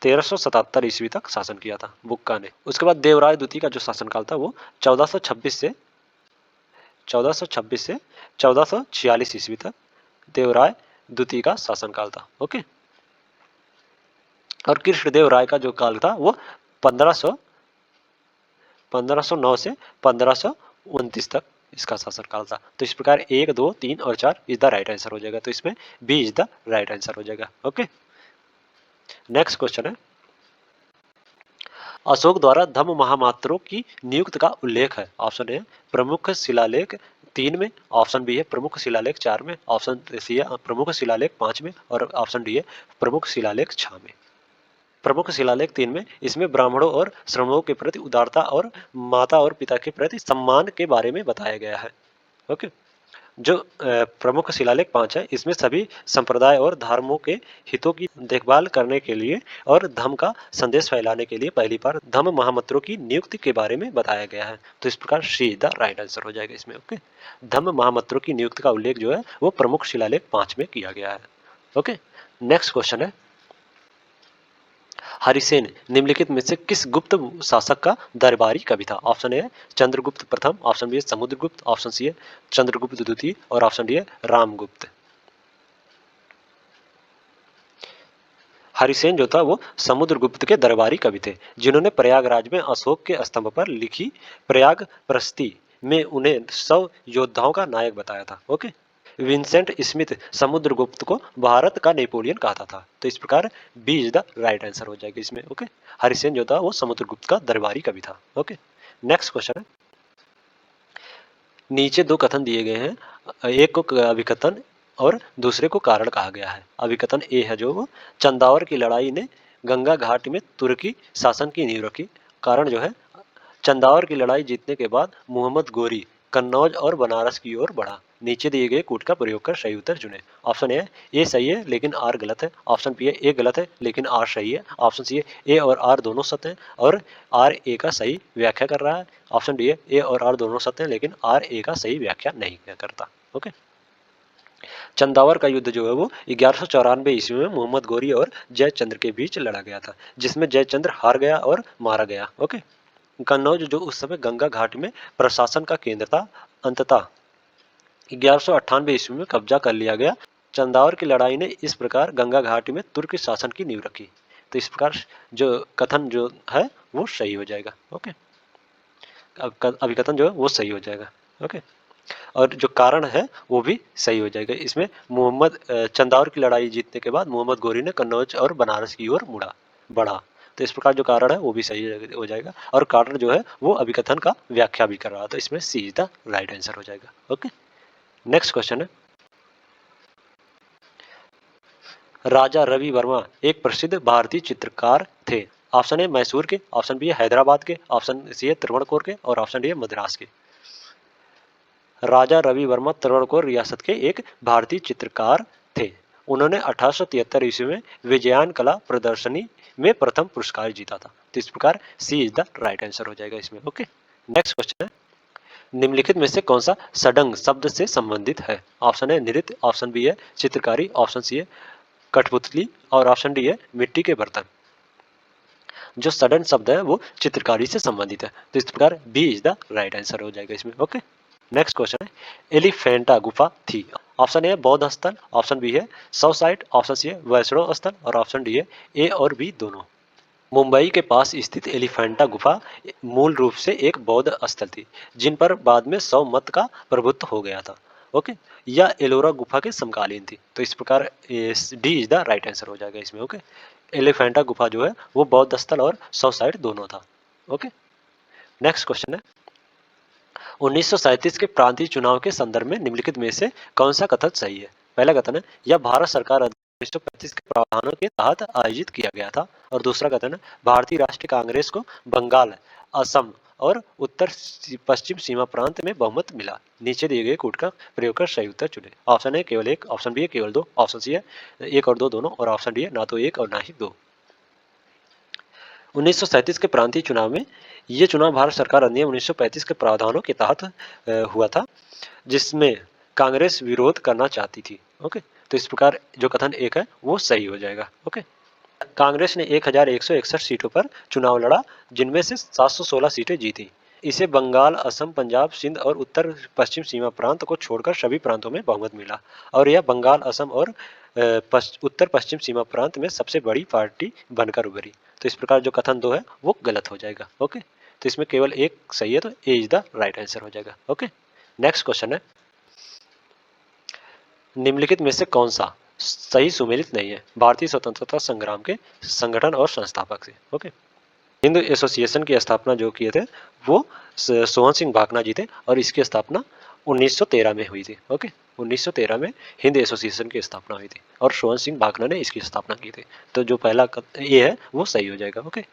1377 ईस्वी तक शासन किया था बुक्का ने। उसके बाद देवराय द्वितीय का जो शासनकाल था वो 1426 से 1446 ईस्वी तक देवराय द्वितीय का शासनकाल था। ओके, और कृष्णदेव राय का जो काल था वो 1509 से 1529 तक इसका शासनकाल था। तो इस प्रकार 1 2 3 और 4 इज द राइट आंसर हो जाएगा। तो इसमें B is the right answer हो जाएगा। ओके, नेक्स्ट क्वेश्चन है, अशोक द्वारा धम्म महामात्रों की नियुक्ति का उल्लेख है। ऑप्शन ए प्रमुख शिलालेख 3 में, ऑप्शन बी है प्रमुख शिलालेख 4 में, ऑप्शन सी है प्रमुख शिलालेख 5 में और ऑप्शन डी है प्रमुख शिलालेख 6 में। प्रमुख शिलालेख 3 में इसमें ब्राह्मणों और श्रमणों के प्रति उदारता और माता और पिता के प्रति सम्मान के बारे में बताया गया है। ओके, जो प्रमुख शिलालेख 5 है इसमें सभी संप्रदाय और धर्मों के हितों की देखभाल करने के लिए और धम्म का संदेश फैलाने के लिए पहली बार धम्म महामंत्रों की नियुक्ति के बारे में बताया गया है। तो इस प्रकार सी द राइट आंसर हो जाएगा इसमें। ओके, धम्म महामंत्रों की नियुक्ति का उल्लेख जो है वो प्रमुख शिलालेख 5 में किया गया है। ओके, नेक्स्ट क्वेश्चन है, हरिसेन निम्नलिखित में से किस गुप्त शासक का दरबारी कवि था। ऑप्शन ए चंद्रगुप्त प्रथम, ऑप्शन बी है समुद्रगुप्त, ऑप्शन सी है चंद्रगुप्त द्वितीय और ऑप्शन डी है रामगुप्त। हरिसेन जो था वो समुद्रगुप्त के दरबारी कवि थे, जिन्होंने प्रयागराज में अशोक के स्तंभ पर लिखी प्रयाग प्रस्ती में उन्हें 100 योद्धाओं का नायक बताया था। ओके, विंसेंट स्मिथ समुद्रगुप्त को भारत का नेपोलियन कहता था। तो इस प्रकार B is the right answer हो जाएगा इसमें। ओके, हरिसेन जो था वो समुद्रगुप्त का दरबारी कवि था। ओके, नेक्स्ट क्वेश्चन है, नीचे दो कथन दिए गए हैं, एक को अभिकथन और दूसरे को कारण कहा गया है। अभिकथन ए है जो वो चंदावर की लड़ाई ने गंगा घाट में तुर्की शासन की नींव रखी। कारण जो है चंदावर की लड़ाई जीतने के बाद मोहम्मद गोरी कन्नौज और बनारस की ओर बढ़ा। नीचे दिए गए कूट का प्रयोग कर सही उत्तर चुने। ऑप्शन ए सही है लेकिन आर गलत है, ऑप्शन बी है ए गलत है लेकिन आर सही है, ऑप्शन सी है ए और आर दोनों सत्य हैं और आर ए का सही व्याख्या कर रहा है, ऑप्शन डी है ए और आर दोनों सत्य हैं लेकिन आर ए का सही व्याख्या नहीं करता। ओके, चंदावर का युद्ध जो है वो 1194 ईस्वी में मोहम्मद गोरी और जयचंद्र के बीच लड़ा गया था, जिसमें जयचंद्र हार गया और मारा गया। ओके, कन्नौज जो उस समय गंगा घाट में प्रशासन का केंद्र था, अंततः 1198 ईस्वी में कब्जा कर लिया गया। चंदावर की लड़ाई ने इस प्रकार गंगा घाटी में तुर्क शासन की नींव रखी। तो इस प्रकार जो कथन जो है वो सही हो जाएगा। ओके, अभिकथन जो है वो सही हो जाएगा। ओके, और जो कारण है वो भी सही हो जाएगा। इसमें मोहम्मद चंदावर की लड़ाई जीतने के बाद मोहम्मद गोरी ने कन्नौज और बनारस की ओर बढ़ा। तो इस प्रकार जो कारण है वो भी सही हो जाएगा और कारण जो है वो अभिकथन का व्याख्या भी कर रहा है। तो इसमें सी इज द राइट आंसर हो जाएगा। ओके, नेक्स्ट क्वेश्चन है, राजा रवि वर्मा एक प्रसिद्ध भारतीय चित्रकार थे। ऑप्शन ए मैसूर के, ऑप्शन बी है हैदराबाद के, ऑप्शन सी है त्रिवणकोर के और ऑप्शन डी है मद्रास के। राजा रवि वर्मा त्रिवणकोर रियासत के एक भारतीय चित्रकार थे। उन्होंने 1873 ईस्वी में विजयान कला प्रदर्शनी में प्रथम पुरस्कार जीता था। तो इस प्रकार सी इज द राइट आंसर हो जाएगा इसमें। ओके, नेक्स्ट क्वेश्चन है, निम्नलिखित में से कौन सा सडंग शब्द से संबंधित है? ऑप्शन है नृत्य, ऑप्शन बी है चित्रकारी, ऑप्शन सी है कठपुतली और ऑप्शन डी है मिट्टी के बर्तन। जो सडन शब्द है वो चित्रकारी से संबंधित है, तो इस प्रकार B is the right answer हो जाएगा इसमें। ओके, नेक्स्ट क्वेश्चन है एलिफेंटा गुफा थी। ऑप्शन ए बौद्ध स्थल, ऑप्शन बी है सौ साइट, ऑप्शन सी है वैष्णो स्थल और ऑप्शन डी है ए और बी दोनों। मुंबई के पास स्थित एलिफेंटा गुफा मूल रूप से एक बौद्ध स्थल थी, जिन पर बाद में शैव मत का प्रभुत्व हो गया था। ओके, यह एलोरा गुफा के समकालीन थी, तो इस प्रकार D is the right answer हो जाएगा इसमें। ओके, एलिफेंटा गुफा जो है वो बौद्ध स्थल और साउथ साइड दोनों था। ओके, नेक्स्ट क्वेश्चन है 1937 के प्रांतीय चुनाव के संदर्भ में निम्नलिखित में से कौन सा कथन सही है? पहला कथन है यह भारत सरकार 1935 के प्रावधानों के तहत आयोजित किया गया था और दूसरा कथन है भारतीय राष्ट्रीय कांग्रेस को बंगाल, असम और उत्तर पश्चिम सीमा प्रांत में बहुमत मिला। नीचे दिए गए कोड का प्रयोग कर सही उत्तर चुने। ऑप्शन है केवल एक, ऑप्शन बी है केवल दो, ऑप्शन सी है एक और दो दोनों और ऑप्शन डी है ना तो एक और ना ही दो। 1937 के प्रांतीय चुनाव में ये चुनाव भारत सरकार अधिनियम 1935 के प्रावधानों के तहत हुआ था, जिसमें कांग्रेस विरोध करना चाहती थी। ओके, तो इस प्रकार जो कथन एक है वो सही हो जाएगा। ओके, कांग्रेस ने 1161 सीटों पर चुनाव लड़ा, जिनमें से 716 सीटें जीती। इसे बंगाल, असम, पंजाब, सिंध और उत्तर पश्चिम सीमा प्रांत को छोड़कर सभी प्रांतों में बहुमत मिला और यह बंगाल, असम और उत्तर पश्चिम सीमा प्रांत में सबसे बड़ी पार्टी बनकर उभरी। तो इस प्रकार जो कथन दो है वो गलत हो जाएगा। ओके, तो इसमें केवल एक सही है, तो ए इज द राइट आंसर हो जाएगा। ओके, नेक्स्ट क्वेश्चन है निम्नलिखित में से कौन सा सही सुमेलित नहीं है? भारतीय स्वतंत्रता संग्राम के संगठन और संस्थापक से। ओके, हिंदू एसोसिएशन की स्थापना जो किए थे वो सोहन सिंह भाकना जी थे और इसकी स्थापना 1913 में हुई थी। ओके, 1913 में हिंद एसोसिएशन की स्थापना हुई थी और सोहन सिंह भाकना ने इसकी स्थापना की थी। तो जो पहला ये है वो सही हो जाएगा। ओके,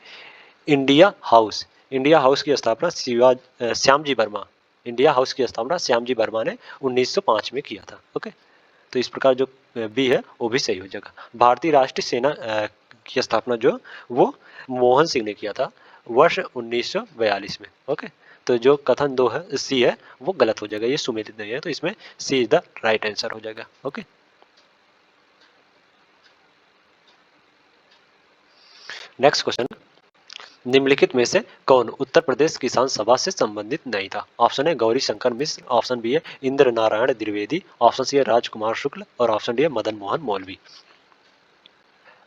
इंडिया हाउस की स्थापना श्यामजी वर्मा इंडिया हाउस की स्थापना श्यामजी वर्मा ने 1905 में किया था। ओके, तो इस प्रकार जो बी है वो भी सही हो जाएगा। भारतीय राष्ट्रीय सेना की स्थापना जो वो मोहन सिंह ने किया था वर्ष 1942 में। ओके, तो जो कथन दो है सी है वो गलत हो जाएगा, ये सुमेलित नहीं है, तो इसमें सी इज द राइट आंसर हो जाएगा। ओके, नेक्स्ट क्वेश्चन निम्नलिखित में से कौन उत्तर प्रदेश किसान सभा से संबंधित नहीं था? ऑप्शन है गौरी शंकर मिश्र, ऑप्शन बी है इंद्र नारायण द्विवेदी, ऑप्शन सी है राजकुमार शुक्ल और ऑप्शन डी है मदन मोहन मौलवी।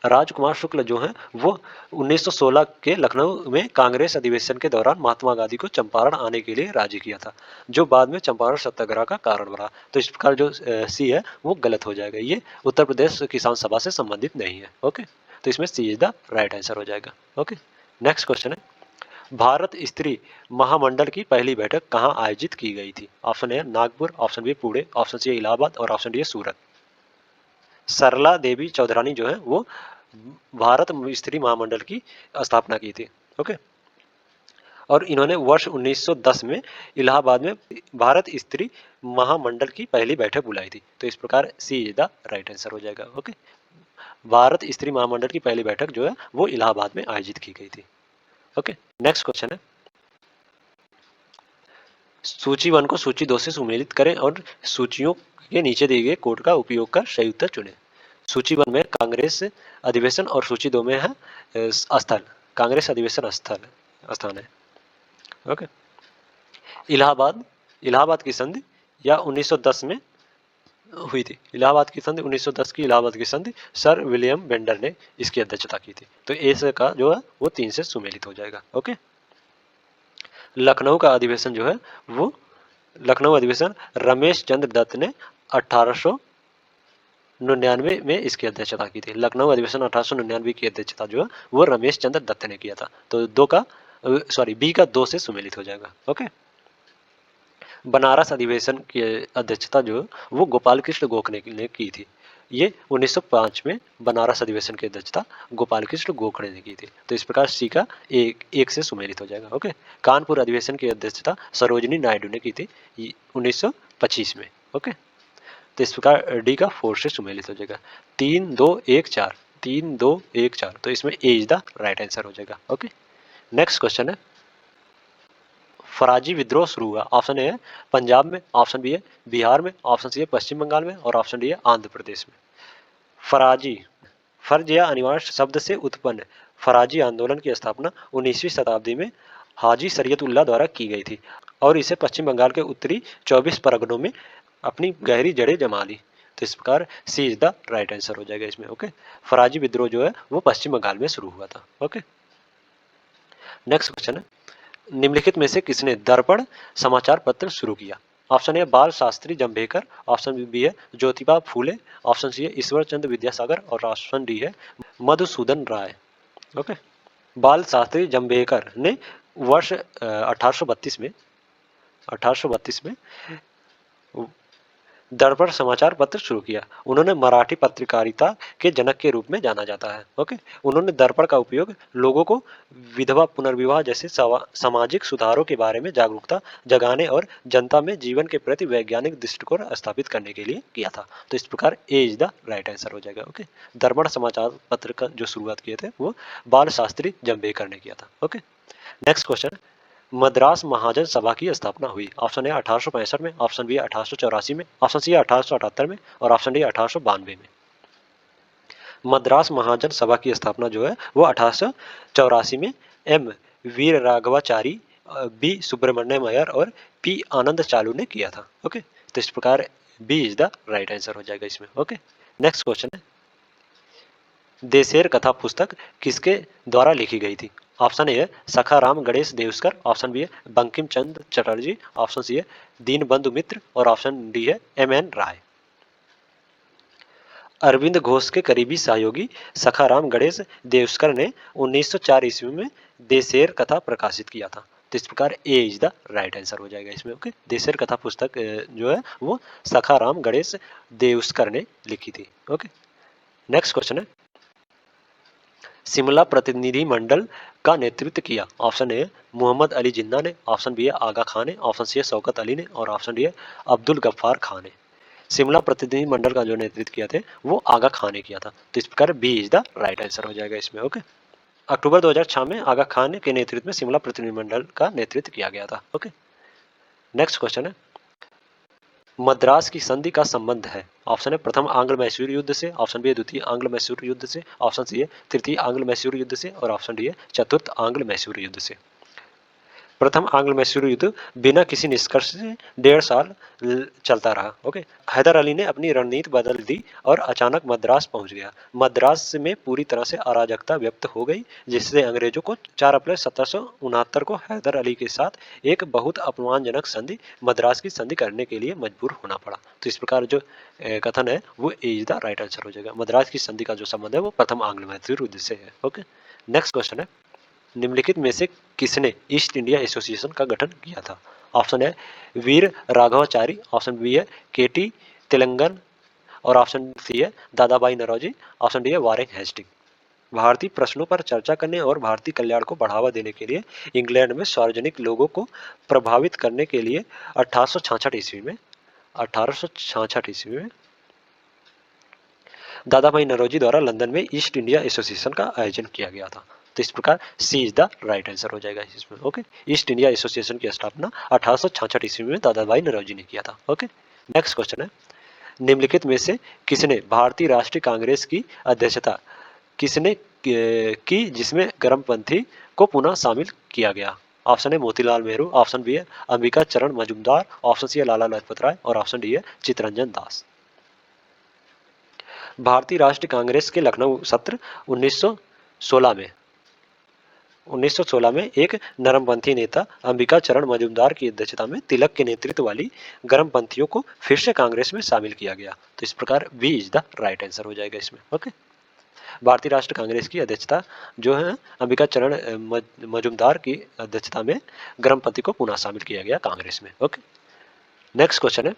राजकुमार शुक्ल जो हैं वो 1916 के लखनऊ में कांग्रेस अधिवेशन के दौरान महात्मा गांधी को चंपारण आने के लिए राजी किया था, जो बाद में चंपारण सत्याग्रह का कारण बना। तो इस प्रकार जो सी है वो गलत हो जाएगा, ये उत्तर प्रदेश किसान सभा से संबंधित नहीं है। ओके, तो इसमें सी इज द राइट आंसर हो जाएगा। ओके, नेक्स्ट क्वेश्चन है भारत स्त्री महामंडल की पहली बैठक कहाँ आयोजित की गई थी? Option A Nagpur, option B Pune, option C Allahabad और ऑप्शन डी सूरत। सरला देवी चौधरानी जो है वो भारत स्त्री महामंडल की स्थापना की थी। ओके, और इन्होंने वर्ष 1910 में इलाहाबाद में भारत स्त्री महामंडल की पहली बैठक बुलाई थी। तो इस प्रकार सी इज द राइट आंसर हो जाएगा। ओके, भारत स्त्री महामंडल की पहली बैठक जो है वो इलाहाबाद में आयोजित की गई थी। ओके, नेक्स्ट क्वेश्चन है सूची 1 को सूची 2 से सुमेलित करें और सूचियों के नीचे दिए गए कोड का उपयोग कर सही उत्तर चुनें। सूची 1 में कांग्रेस अधिवेशन और सूची 2 में है स्थल, कांग्रेस अधिवेशन स्थान है। ओके, इलाहाबाद इलाहाबाद की संधि या 1910 में हुई थी। इलाहाबाद की संधि 1910 की इलाहाबाद की संधि सर विलियम बेंडर ने इसकी अध्यक्षता की थी। तो ए का जो है वो 3 से सुमेलित हो जाएगा। ओके, लखनऊ का अधिवेशन जो है वो लखनऊ अधिवेशन रमेश चंद्र दत्त ने 1899 में इसकी अध्यक्षता की थी। लखनऊ अधिवेशन 1899 की अध्यक्षता जो है वो रमेश चंद्र दत्त ने किया था। तो बी का 2 से सुमेलित हो जाएगा। ओके, बनारस अधिवेशन की अध्यक्षता जो वो गोपाल कृष्ण गोखले ने की थी। ये 1905 में बनारस अधिवेशन की अध्यक्षता गोपाल कृष्ण गोखले ने की थी। तो इस प्रकार सी का एक से सुमेलित हो जाएगा। ओके, कानपुर अधिवेशन की अध्यक्षता सरोजिनी नायडू ने की थी 1925 में। ओके, तो इस प्रकार डी का 4 से सुमेलित हो जाएगा। 3 2 1 4 3 2 1 4, तो इसमें ए इज द राइट आंसर हो जाएगा। ओके, नेक्स्ट क्वेश्चन है फराजी विद्रोह शुरू हुआ? ऑप्शन ए है पंजाब में, ऑप्शन बी है बिहार में, ऑप्शन सी है पश्चिम बंगाल में और ऑप्शन डी है आंध्र प्रदेश में। फराजी फर्ज या अनिवार्य शब्द से उत्पन्न फराजी आंदोलन की स्थापना 19वीं शताब्दी में हाजी शरीयतुल्लाह द्वारा की गई थी और इसे पश्चिम बंगाल के उत्तरी 24 परगनों में अपनी गहरी जड़ें जमा ली। तो इस प्रकार सी इज द राइट आंसर हो जाएगा इसमें। ओके, फराजी विद्रोह जो है वो पश्चिम बंगाल में शुरू हुआ था। ओके, नेक्स्ट क्वेश्चन है, निम्नलिखित में से किसने दर्पण समाचार पत्र शुरू किया? ऑप्शन ए बाल शास्त्री जंभेकर, ऑप्शन बी है ज्योतिबा फूले, ऑप्शन सी है ईश्वर चंद्र विद्यासागर और ऑप्शन डी है मधुसूदन राय। ओके, बाल शास्त्री जंभेकर ने वर्ष 1832 में दर्पण समाचार पत्र शुरू किया। उन्होंने मराठी पत्रकारिता के जनक के रूप में जाना जाता है। ओके, उन्होंने दर्पण का उपयोग लोगों को विधवा पुनर्विवाह जैसे सामाजिक सुधारों के बारे में जागरूकता जगाने और जनता में जीवन के प्रति वैज्ञानिक दृष्टिकोण स्थापित करने के लिए किया था। तो इस प्रकार ए इज द राइट आंसर हो जाएगा। ओके, दर्पण समाचार पत्र का जो शुरुआत किए थे वो बाल शास्त्री जंभेकर ने किया था। ओके, नेक्स्ट क्वेश्चन, मद्रास महाजन सभा की स्थापना हुई? ऑप्शन ए 1865 में, ऑप्शन बी 1884 में, ऑप्शन सी 1878 में और ऑप्शन डी 1892 में। मद्रास महाजन सभा की स्थापना जो है वो 1884 में एम वीर राघवाचारी, बी सुब्रमण्यम अय्यर और पी आनंद चालू ने किया था। ओके, तो इस प्रकार B is the right answer हो जाएगा इसमें। ओके, नेक्स्ट क्वेश्चन है, देशेर कथा पुस्तक किसके द्वारा लिखी गई थी? ऑप्शन ए है सखाराम गणेश देवस्कर, ऑप्शन बी है बंकिम चंद्र चटर्जी, ऑप्शन सी है दीनबंधु मित्र और ऑप्शन डी है एम.एन. राय। अरविंद घोष के करीबी सहयोगी सखाराम गणेश देवस्कर ने 1904 ईस्वी में देशेर कथा प्रकाशित किया था। तो इस प्रकार ए इज द राइट आंसर हो जाएगा इसमें। ओके, देशेर कथा पुस्तक जो है वो सखाराम गणेश देवस्कर ने लिखी थी। ओके, नेक्स्ट क्वेश्चन है, शिमला प्रतिनिधि मंडल का नेतृत्व किया? ऑप्शन ए मोहम्मद अली जिन्ना ने, ऑप्शन बी है आगा खान ने, ऑप्शन सी है शौकत अली ने और ऑप्शन डी है अब्दुल गफ्फार खान ने। शिमला प्रतिनिधि मंडल का जो नेतृत्व किया थे वो आगा खान ने किया था। तो इस प्रकार B is the right answer हो जाएगा इसमें। ओके, अक्टूबर 2006 में आगा खान के नेतृत्व में शिमला प्रतिनिधि मंडल का नेतृत्व किया गया था। ओके, नेक्स्ट क्वेश्चन है, मद्रास की संधि का संबंध है? ऑप्शन है प्रथम आंग्ल मैसूर युद्ध से, ऑप्शन बी है द्वितीय आंग्ल मैसूर युद्ध से, ऑप्शन सी है तृतीय आंग्ल मैसूर युद्ध से और ऑप्शन डी है चतुर्थ आंग्ल मैसूर युद्ध से। प्रथम आंग्ल मैसूर युद्ध बिना किसी निष्कर्ष से 1.5 साल चलता रहा। ओके, हैदर अली ने अपनी रणनीति बदल दी और अचानक मद्रास पहुंच गया। मद्रास में पूरी तरह से अराजकता व्यक्त हो गई, जिससे अंग्रेजों को 4 अप्रैल 1769 को हैदर अली के साथ एक बहुत अपमानजनक संधि मद्रास की संधि करने के लिए मजबूर होना पड़ा। तो इस प्रकार जो कथन है वो इज द राइट आंसर हो जाएगा। मद्रास की संधि का जो संबंध है वो प्रथम आंग्ल मैसूर युद्ध से है। ओके, नेक्स्ट क्वेश्चन है, निम्नलिखित में से किसने ईस्ट इंडिया एसोसिएशन का गठन किया था? ऑप्शन है वीर राघवाचारी, ऑप्शन बी है केटी तेलंगन और ऑप्शन सी है दादाबाई नौरोजी, ऑप्शन डी है वारेन हेस्टिंग। भारतीय प्रश्नों पर चर्चा करने और भारतीय कल्याण को बढ़ावा देने के लिए इंग्लैंड में सार्वजनिक लोगों को प्रभावित करने के लिए 1866 ईस्वी में दादाभाई नौरोजी द्वारा लंदन में ईस्ट इंडिया एसोसिएशन का आयोजन किया गया था। तो इस प्रकार सी इज द राइट आंसर हो जाएगा इसमें। ओके, ईस्ट इंडिया एसोसिएशन की स्थापना 1866 ईस्वी में दादाभाई नौरोजी ने किया था। ओके, नेक्स्ट क्वेश्चन है, निम्नलिखित में से किसने भारतीय राष्ट्रीय कांग्रेस की अध्यक्षता किसने की जिसमें गर्मपंथी को पुनः शामिल किया गया? ऑप्शन है मोतीलाल नेहरू, ऑप्शन बी है अंबिका चरण मजूमदार, ऑप्शन सी है लाला लाजपत राय और ऑप्शन डी है चित्तरंजन दास। भारतीय राष्ट्रीय कांग्रेस के लखनऊ सत्र 1916 में एक नरमपंथी नेता अंबिका चरण मजूमदार की अध्यक्षता में तिलक के नेतृत्व वाली गर्मपंथियों को फिर से कांग्रेस में शामिल किया गया। तो इस प्रकार B is the right answer हो जाएगा इसमें। ओके, भारतीय राष्ट्रीय कांग्रेस की अध्यक्षता जो है अंबिका चरण मजूमदार की अध्यक्षता में गर्मपंथी को पुनः शामिल किया गया कांग्रेस में। ओके, नेक्स्ट क्वेश्चन है,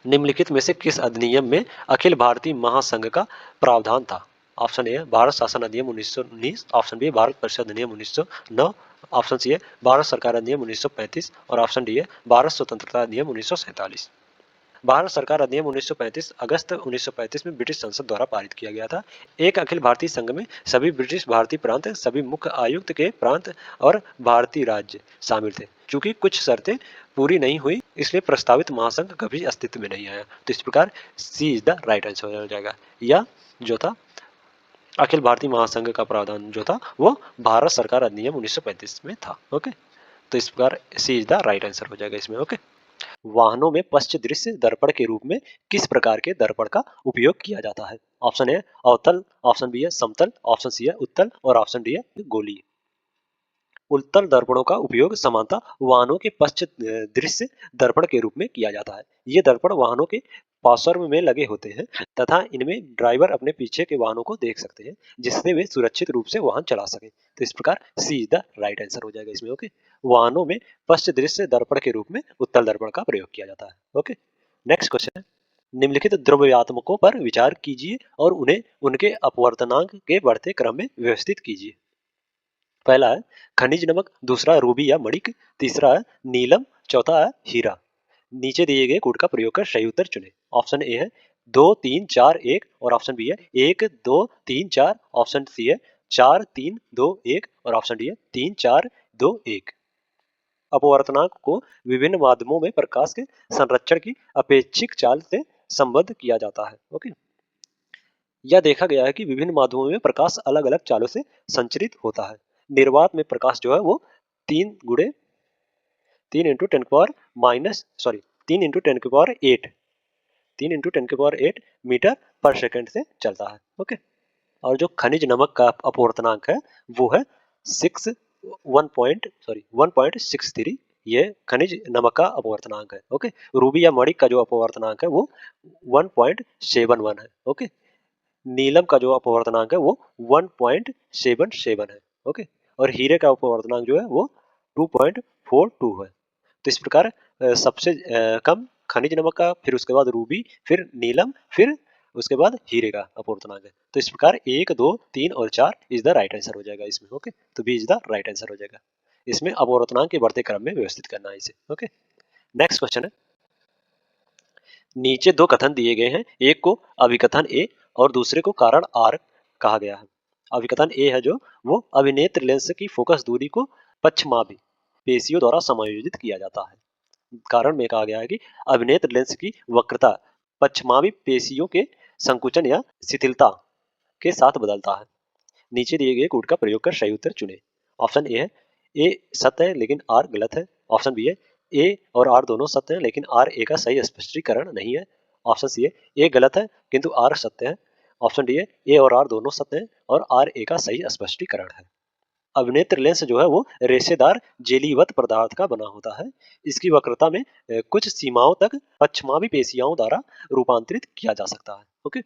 निम्नलिखित में से किस अधिनियम में अखिल भारतीय महासंघ का प्रावधान था? ऑप्शन ए भारत शासन अधिनियम 1919, ऑप्शन बी भारत परिषद अधिनियम 1909, ऑप्शन सी है भारत सरकार अधिनियम 1935 और ऑप्शन डी है भारत स्वतंत्रता अधिनियम 1947। भारत सरकार अधिनियम 1935 अगस्त 1935 में ब्रिटिश संसद द्वारा पारित किया गया था। एक अखिल भारतीय संघ में सभी ब्रिटिश भारतीय प्रांत, सभी मुख्य आयुक्त के प्रांत और भारतीय राज्य शामिल थे। चूंकि कुछ शर्तें पूरी नहीं हुई, इसलिए प्रस्तावित महासंघ कभी अस्तित्व में नहीं आया। तो इस प्रकार सी इज द राइट आंसर हो जाएगा। या जो था अखिल भारतीय महासंघ का प्रावधान जो था वो भारत सरकार अधिनियम 1935 में था। ओके, तो इस प्रकार सी इज द राइट आंसर हो जाएगा इसमें। ओके, वाहनों में पश्च दृश्य दर्पण के रूप में किस प्रकार के दर्पण का उपयोग किया जाता है? ऑप्शन ए अवतल, ऑप्शन बी है समतल, ऑप्शन सी है उत्तल और ऑप्शन डी है गोलीय। उत्तल दर्पणों का उपयोग सामान्यतः वाहनों के पश्च दृश्य दर्पण के रूप में किया जाता है। ये दर्पण वाहनों के पार्श्व में लगे होते हैं तथा इनमें ड्राइवर अपने पीछे के वाहनों को देख सकते हैं, जिससे वे सुरक्षित रूप से वाहन चला सके। तो इस प्रकार सी इज द राइट आंसर हो जाएगा इसमें। ओके, वाहनों में पश्च दृश्य दर्पण के रूप में उत्तल दर्पण का प्रयोग किया जाता है। ओके, नेक्स्ट क्वेश्चन है, निम्नलिखित द्रव्यात्मकों पर विचार कीजिए और उन्हें उनके अपवर्तनांक के बढ़ते क्रम में व्यवस्थित कीजिए। पहला है खनिज नमक, दूसरा रूबी या मणिक, तीसरा है नीलम, चौथा है हीरा। नीचे दिए गए कोड का प्रयोग कर सही उत्तर चुने। ऑप्शन ए है 2 3 4 1 और ऑप्शन बी है 1 2 3 4, ऑप्शन सी है 4 3 2 1 और ऑप्शन डी है 3 4 2 1। अपवर्तनांक को विभिन्न माध्यमों में प्रकाश के संरक्षण की अपेक्षिक चाल से संबद्ध किया जाता है। ओके, यह देखा गया है कि विभिन्न माध्यमों में प्रकाश अलग अलग चालों से संचरित होता है। निर्वात में प्रकाश जो है वो 3 मीटर पर सेकंड से चलता है। ओके, और जो खनिज नमक का अपवर्तनांक है वो है 1.63। ये खनिज नमक का अपवर्तनांक है। ओके, रूबी या मणिक का जो अपवर्तनांक है वो 1.71 है। ओके, नीलम का जो अपवर्तनांक है वो 1.77 है। ओके, और हीरे का अपवर्तनांक जो है वो 2.42 है। तो इस प्रकार सबसे कम खनिज नमक का, फिर उसके बाद रूबी, फिर नीलम, फिर उसके बाद हीरे का अपवर्तनांक है। तो इस प्रकार 1 2 3 और 4 इज द राइट आंसर हो जाएगा इसमें। ओके, तो B is the right answer हो जाएगा। इसमें अपवर्तनांक के बढ़ते क्रम में व्यवस्थित करना है इसे। ओके, नेक्स्ट क्वेश्चन है, नीचे दो कथन दिए गए हैं, एक को अभिकथन ए और दूसरे को कारण आर कहा गया है। अभिकथन ए है जो वो अभिनेत्र लेंस की फोकस दूरी को पक्षमापी पेशियों द्वारा समायोजित किया जाता है। कारण में कहा गया है कि अभिनेत्र लेंस की वक्रता पक्षमापी पेशियों के संकुचन या शिथिलता के साथ बदलता है। नीचे दिए गए कोड का प्रयोग कर सही उत्तर चुने। ऑप्शन ए है ए सत्य है लेकिन आर गलत है। ऑप्शन बी है ए और आर दोनों सत्य है लेकिन आर ए का सही स्पष्टीकरण नहीं है। ऑप्शन सी है ए गलत है किंतु आर सत्य है। ऑप्शन डी है ए और आर दोनों सत्य है और आर ए का सही स्पष्टीकरण है। अभिनेत्र लेंस जो है वो रेशेदार जेलीवत पदार्थ का बना होता है। इसकी वक्रता में कुछ सीमाओं तक पक्षमापी पेशियों द्वारा रूपांतरित किया जा सकता है। ओके,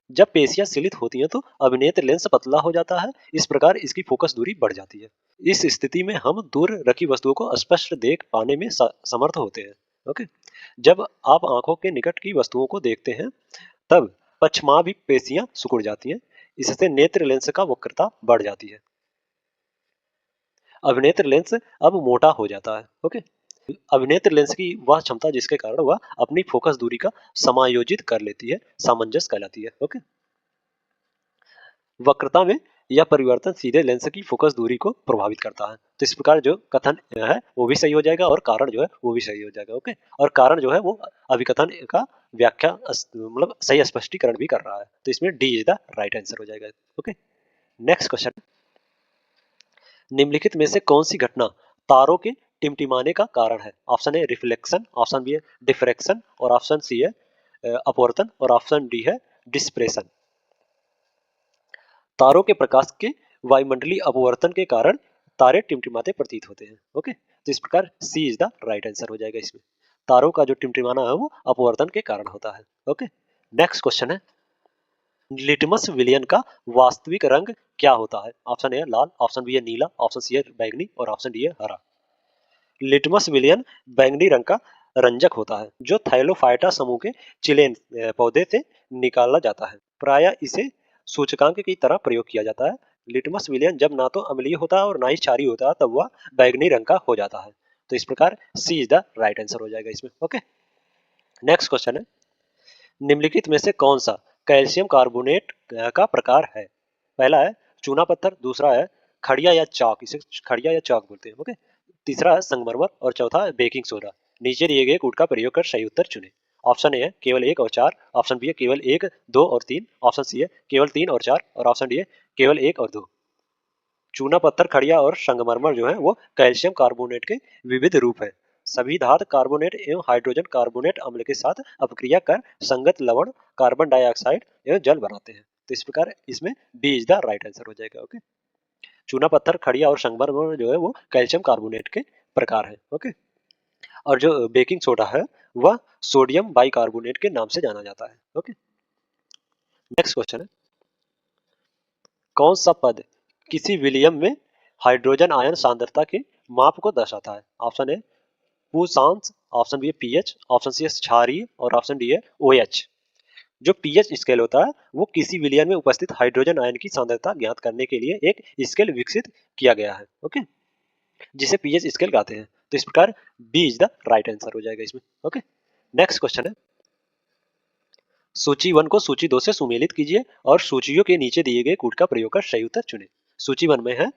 जब पेशियां सीलित होती हैं तो अभिनेत्र लेंस पतला हो जाता है। इस प्रकार इसकी फोकस दूरी बढ़ जाती है। इस स्थिति में हम दूर रखी वस्तुओं को स्पष्ट देख पाने में समर्थ होते हैं। ओके, जब आप आंखों के निकट की वस्तुओं को देखते हैं तब पक्षमापी पेशियां सिकुड़ जाती हैं। इससे नेत्र लेंस का वक्रता बढ़ जाती है। अभिनेत्र लेंस अब मोटा हो जाता है। ओके, अभिनेत्र लेंस की वह क्षमता जिसके कारण वह अपनी फोकस दूरी का समायोजित कर लेती है, सामंजस्य कहलाती है। ओके, वक्रता में यह परिवर्तन सीधे लेंस की फोकस दूरी को प्रभावित करता है। तो इस प्रकार जो कथन है वो भी सही हो जाएगा और कारण जो है वो भी सही हो जाएगा। ओके, और कारण जो है वो अभिकथन का व्याख्या मतलब सही स्पष्टीकरण भी कर रहा है। तो इसमें D is the right answer हो जाएगा। ओके, नेक्स्ट क्वेश्चन, निम्नलिखित में से कौन सी घटना तारों के टिमटिमाने का कारण है? Option A reflection, option B है डिफ्रैक्शन और ऑप्शन सी है अपवर्तन और ऑप्शन डी है डिस्प्रेशन। तारों के प्रकाश के वायुमंडलीय अपवर्तन के कारण तारे टिमटिमाते प्रतीत होते हैं। ओके, तो इस प्रकार सी इज द राइट आंसर हो जाएगा इसमें। तारों का जो टिमटिमाना है वो अपवर्तन के कारण होता है। ओके, नेक्स्ट क्वेश्चन है, लिटमस विलियन का वास्तविक रंग क्या होता है? ऑप्शन ए है लाल, ऑप्शन बी है नीला, ऑप्शन सी है बैंगनी और ऑप्शन डी है हरा। लिटमस विलियन बैंगनी रंग का रंजक होता है जो थाइलोफाइटा समूह के चिलेन पौधे से निकाला जाता है। प्रायः इसे सूचकांक की तरह प्रयोग किया जाता है। लिटमस विलियन जब ना तो अम्लीय होता है और ना ही क्षारीय होता है तब वह बैंगनी रंग का हो जाता है। तो इस प्रकार सी इज द राइट आंसर हो जाएगा इसमें। ओके, नेक्स्ट क्वेश्चन है, निम्नलिखित में से कौन सा कैल्शियम कार्बोनेट का प्रकार है? पहला है चूना पत्थर, दूसरा है खड़िया या चॉक, इसे खड़िया या चॉक बोलते हैं। ओके, तीसरा है संगमरमर और चौथा है बेकिंग सोडा। नीचे दिए गए कूट का प्रयोग कर सही उत्तर चुने। ऑप्शन ए है केवल एक और चार, ऑप्शन बी है केवल एक, दो और तीन, ऑप्शन सी है केवल तीन और चार, और ऑप्शन डी है केवल एक और दो। चूना पत्थर, खड़िया और संगमरमर जो है वो कैल्शियम कार्बोनेट के विविध रूप हैं। सभी धातु कार्बोनेट एवं हाइड्रोजन कार्बोनेट अम्ल के साथ अपक्रिया कर संगत लवण कार्बन डाइऑक्साइड एवं जल बनाते हैं। तो इस प्रकार इसमें B is the right answer हो जाएगा। ओके, चूना पत्थर, खड़िया और संगमरमर जो है वो कैल्शियम कार्बोनेट के प्रकार है। ओके, और जो बेकिंग सोडा है वह सोडियम बाइकार्बोनेट के नाम से जाना जाता है। ओके, नेक्स्ट क्वेश्चन है, कौन सा पद किसी विलियम में हाइड्रोजन आयन सांद्रता के माप को दर्शाता है? ऑप्शन ए पूसांस, ऑप्शन बी है पीएच, ऑप्शन सी है क्षारीय और ऑप्शन डी है ओएच। जो पीएच स्केल होता है वो किसी विलियन में उपस्थित हाइड्रोजन आयन की सांद्रता ज्ञात करने के लिए एक स्केल विकसित किया गया है। ओके, जिसे पीएच स्केल कहते हैं। तो इस प्रकार B is the right answer हो जाएगा इसमें। ओके, नेक्स्ट क्वेश्चन है, सूची 1 को सूची 2 से सुमेलित कीजिए और सूचियों के नीचे दिए गए कूट का प्रयोग कर सही उत्तर चुनें। सूची 1 में है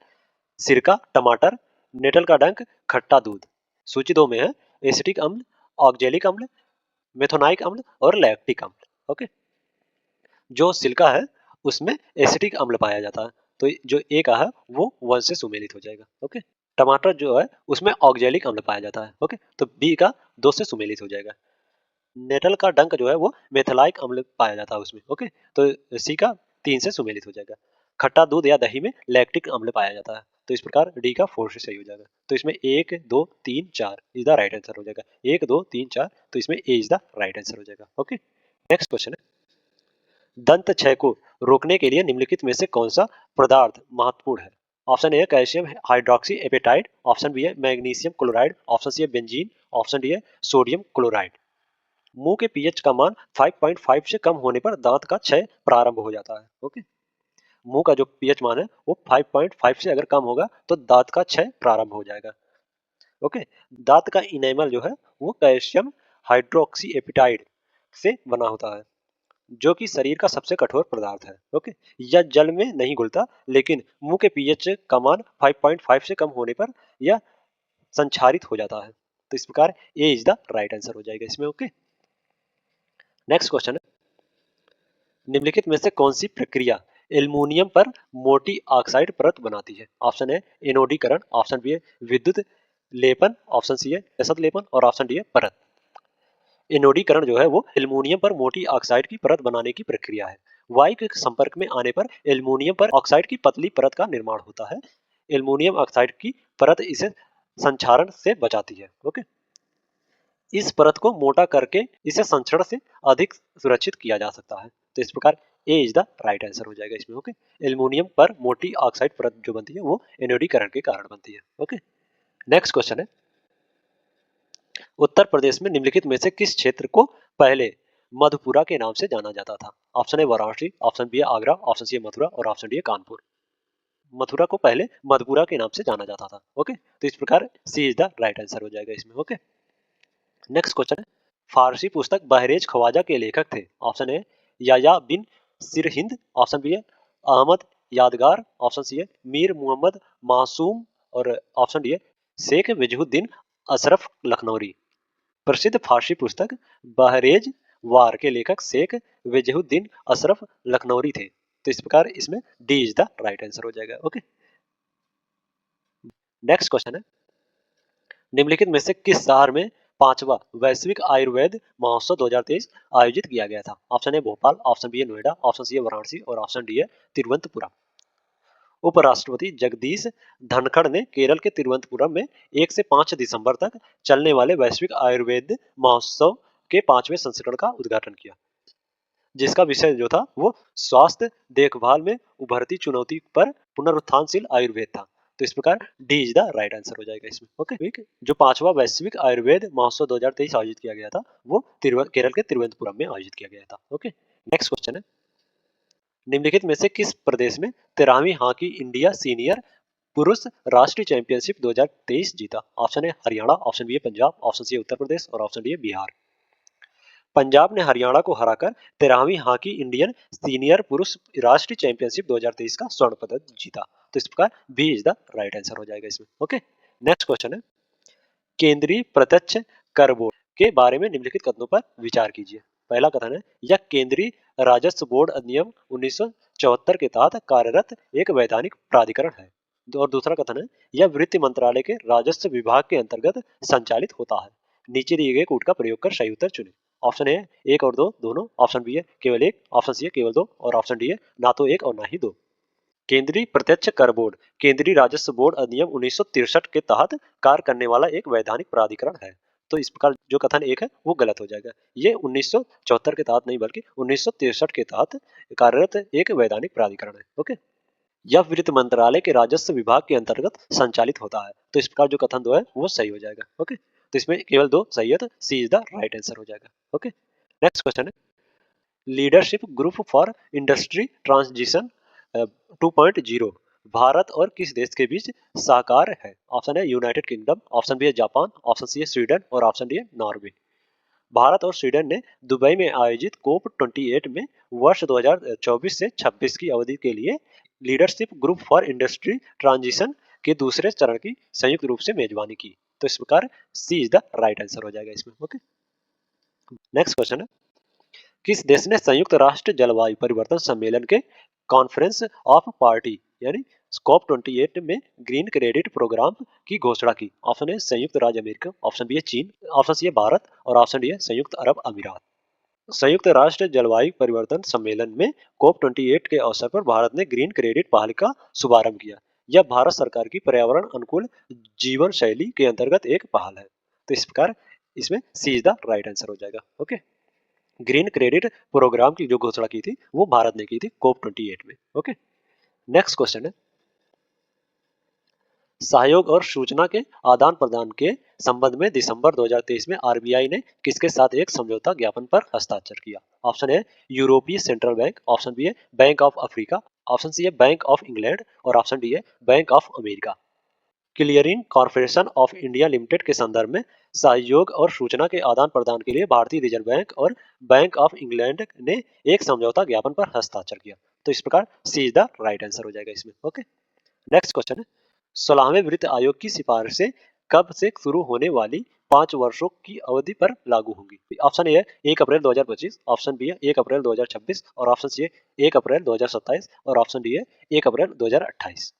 सिरका, टमाटर, नेटल का डंक, खट्टा दूध। सूची 2 में है एसिटिक अम्ल, ऑक्जेलिक अम्ल, मेथोनाइक अम्ल और लैक्टिक अम्ल। ओके, जो सिल्का है उसमें एसिटिक अम्ल पाया जाता है, तो जो ए का है वो 1 से सुमेलित हो जाएगा। ओके, टमाटर जो है उसमें ऑक्जेलिक अम्ल पाया जाता है। ओके, तो बी का 2 से सुमेलित हो जाएगा। नेटल का डंक जो है वो मेथलाइक अम्ल पाया जाता है उसमें। ओके, तो सी का 3 से सुमेलित हो जाएगा। खट्टा दूध या दही में लैक्टिक अम्ल पाया जाता है, तो इस प्रकार डी का 4 से सही हो जाएगा। तो इसमें 1 2 3 4 इज द राइट आंसर हो जाएगा। 1 2 3 4, तो इसमें ए इज द राइट आंसर हो जाएगा। ओके, नेक्स्ट क्वेश्चन है, दंत क्षय को रोकने के लिए निम्नलिखित में से कौन सा पदार्थ महत्वपूर्ण है? ऑप्शन ए है calcium hydroxyapatite, option B है मैग्नीशियम क्लोराइड, ऑप्शन सी है बेंजीन, ऑप्शन डी है सोडियम क्लोराइड। मुंह के पीएच का मान 5.5 से कम होने पर दांत का क्षय प्रारंभ हो जाता है। ओके, मुंह का जो पीएच मान है वो 5.5 से अगर कम होगा तो दांत का क्षय प्रारंभ हो जाएगा। ओके, दांत का इनेमल जो है वो कैल्शियम हाइड्रोक्सी एपिटाइड से बना होता है, जो कि शरीर का सबसे कठोर पदार्थ है। ओके, यह जल में नहीं घुलता, लेकिन मुंह के पीएच का मान 5.5 से कम होने पर यह संक्षारित हो जाता है। तो इस प्रकार ए इज द राइट आंसर हो जाएगा इसमें। ओके, नेक्स्ट क्वेश्चन है, निम्नलिखित में से कौन सी प्रक्रिया एल्युमिनियम पर मोटी ऑक्साइड परत बनाती है? ऑप्शन ए एनोडीकरण, ऑप्शन बी है विद्युत लेपन, ऑप्शन सी है असत लेपन और ऑप्शन डी है परत। एनोडीकरण जो है वो एल्युमिनियम पर मोटी ऑक्साइड की परत बनाने की प्रक्रिया है। वायु के संपर्क में आने पर एल्युमिनियम पर ऑक्साइड की पतली परत का निर्माण होता है। एल्युमिनियम ऑक्साइड की परत इसे संक्षारण से बचाती है। ओके, इस परत को मोटा करके इसे संचरण से अधिक सुरक्षित किया जा सकता है। तो इस प्रकार ए इज द राइट आंसर हो जाएगा इसमें। ओके, एल्युमिनियम पर मोटी ऑक्साइड परत जो बनती है वो एनोडीकरण के कारण बनती है। ओके, नेक्स्ट क्वेश्चन है, उत्तर प्रदेश में निम्नलिखित में से किस क्षेत्र को पहले मधुपुरा के नाम से जाना जाता था? Option A Varanasi, option B है आगरा, ऑप्शन सी है मथुरा और ऑप्शन डी है कानपुर। मथुरा को पहले मधुपुरा के नाम से जाना जाता था। ओके, तो इस प्रकार सी इज द राइट आंसर हो जाएगा इसमें। ओके, नेक्स्ट क्वेश्चन है, फारसी पुस्तक बहरेज ख्वाजा के लेखक थे? Option A Yahya bin Sirhind, option B है अहमद यादगार, ऑप्शन सी है मीर मोहम्मद मासूम और ऑप्शन डी है शेख वजहुद्दीन अशरफ लखनौरी। प्रसिद्ध फारसी पुस्तक बहरेज वार के लेखक शेख वजहुद्दीन अशरफ लखनौरी थे। तो इस प्रकार इसमें D is the right answer हो जाएगा। ओके, नेक्स्ट क्वेश्चन है, निम्नलिखित में से किस शहर में पांचवा वैश्विक आयुर्वेद महोत्सव 2023 आयोजित किया गया था? Option A Bhopal, option B है नोएडा, ऑप्शन सी है वाराणसी और ऑप्शन डी है तिरुवनंतपुरम। उपराष्ट्रपति जगदीश धनखड़ ने केरल के तिरुवनंतपुरम में 1 से 5 दिसंबर तक चलने वाले वैश्विक आयुर्वेद महोत्सव के 5वें संस्करण का उद्घाटन किया, जिसका विषय जो था वो स्वास्थ्य देखभाल में उभरती चुनौती पर पुनरुत्थानशील आयुर्वेद था। तो इस प्रकार D is the right answer हो जाएगा इसमें। ओके, ठीक है? जो पांचवा वैश्विक आयुर्वेद महोत्सव 2023 आयोजित किया गया था वो केरल के तिरुवनंतपुरम में आयोजित किया गया था। ओके, नेक्स्ट क्वेश्चन है, निम्नलिखित में से किस प्रदेश में 13वीं हॉकी इंडिया सीनियर पुरुष राष्ट्रीय चैंपियनशिप 2023 जीता? ऑप्शन है हरियाणा, ऑप्शन बी है पंजाब, ऑप्शन सी है उत्तर प्रदेश और ऑप्शन डी है बिहार। पंजाब ने हरियाणा को हराकर 13वीं हॉकी इंडियन सीनियर पुरुष राष्ट्रीय चैंपियनशिप 2023 का स्वर्ण पदक जीता। तो इस प्रकार B is the right answer हो जाएगा इसमें। ओके, नेक्स्ट क्वेश्चन है, केंद्रीय प्रत्यक्ष कर बोर्ड के बारे में निम्नलिखित कथनों पर विचार कीजिए। पहला कथन है, यह केंद्रीय राजस्व बोर्ड अधिनियम 1974 के तहत कार्यरत एक वैधानिक प्राधिकरण है। और दूसरा कथन है, यह वित्त मंत्रालय के राजस्व विभाग के अंतर्गत संचालित होता है। नीचे दिए गए कूट का प्रयोग कर सही उत्तर चुनें। ऑप्शन ए एक और दो दोनों, ऑप्शन बी है केवल एक, ऑप्शन सी है केवल दो, और ऑप्शन डी है ना तो एक और ना ही दो। केंद्रीय प्रत्यक्ष कर बोर्ड केंद्रीय राजस्व बोर्ड अधिनियम 1963 के तहत कार्य करने वाला एक वैधानिक प्राधिकरण है। तो इस प्रकार जो कथन एक है वो गलत हो जाएगा। ये 1974 के तहत नहीं बल्कि 1963 के तहत कार्यरत एक वैधानिक प्राधिकरण है। ओके, यह वित्त मंत्रालय के राजस्व विभाग के अंतर्गत संचालित होता है। तो इस प्रकार जो कथन दो है वो सही हो जाएगा। ओके, तो इसमें केवल दो सही है, तो सी इज द राइट आंसर हो जाएगा। ओके, नेक्स्ट क्वेश्चन है, leadership group for industry transition 2.0 Bharat और किस देश के बीच साकार है। ऑप्शन है यूनाइटेड किंगडम, ऑप्शन बी है जापान, ऑप्शन सी है स्वीडन, और ऑप्शन डी है नॉर्वे। भारत और स्वीडन ने दुबई में आयोजित कोप 28 में वर्ष 2024 से 26 की अवधि के लिए leadership group for industry transition के दूसरे चरण की संयुक्त रूप से मेजबानी की। तो इस प्रकार सी इज द राइट आंसर हो जाएगा इसमें। ओके, नेक्स्ट क्वेश्चन है, किस देश ने संयुक्त राष्ट्र जलवायु परिवर्तन सम्मेलन के कॉन्फ्रेंस ऑफ पार्टी यानी स्कॉप 28 में ग्रीन क्रेडिट प्रोग्राम की घोषणा की। ऑप्शन है संयुक्त राज्य अमेरिका, ऑप्शन बी है चीन, ऑप्शन सी है भारत, और ऑप्शन डी है संयुक्त अरब अमीरात। संयुक्त राष्ट्र जलवायु परिवर्तन सम्मेलन में कोप 28 के अवसर पर भारत ने ग्रीन क्रेडिट पहल का शुभारंभ किया। यह भारत सरकार की पर्यावरण अनुकूल जीवन शैली के अंतर्गत एक पहल है। तो इस प्रकार इसमें सी इज द राइट आंसर हो जाएगा। ओके, ग्रीन क्रेडिट प्रोग्राम की जो घोषणा की थी वो भारत ने की थी कोप 28 में। ओके, नेक्स्ट क्वेश्चन है, सहयोग और सूचना के आदान प्रदान के संबंध में दिसंबर 2023 में आरबीआई ने किसके साथ एक समझौता ज्ञापन पर हस्ताक्षर किया। ऑप्शन है यूरोपीय सेंट्रल बैंक, ऑप्शन बी है bank of Africa, option C है बैंक ऑफ इंग्लैंड, और ऑप्शन डी है bank of America. Clearing corporation of India limited के संदर्भ में सहयोग और सूचना के आदान प्रदान के लिए भारतीय रिजर्व बैंक और बैंक ऑफ इंग्लैंड ने एक समझौता ज्ञापन पर हस्ताक्षर किया। तो इस प्रकार सी इज द राइट आंसर हो जाएगा इसमें। ओके, नेक्स्ट क्वेश्चन है, 16वें वित्त आयोग की सिफारिशें कब से शुरू होने वाली 5 वर्षों की अवधि पर लागू होंगी। ऑप्शन ए है 1 अप्रैल 2025, ऑप्शन बी है 1 अप्रैल 2026, और ऑप्शन सी है 1 अप्रैल 2027, और ऑप्शन डी है 1 अप्रैल 2028।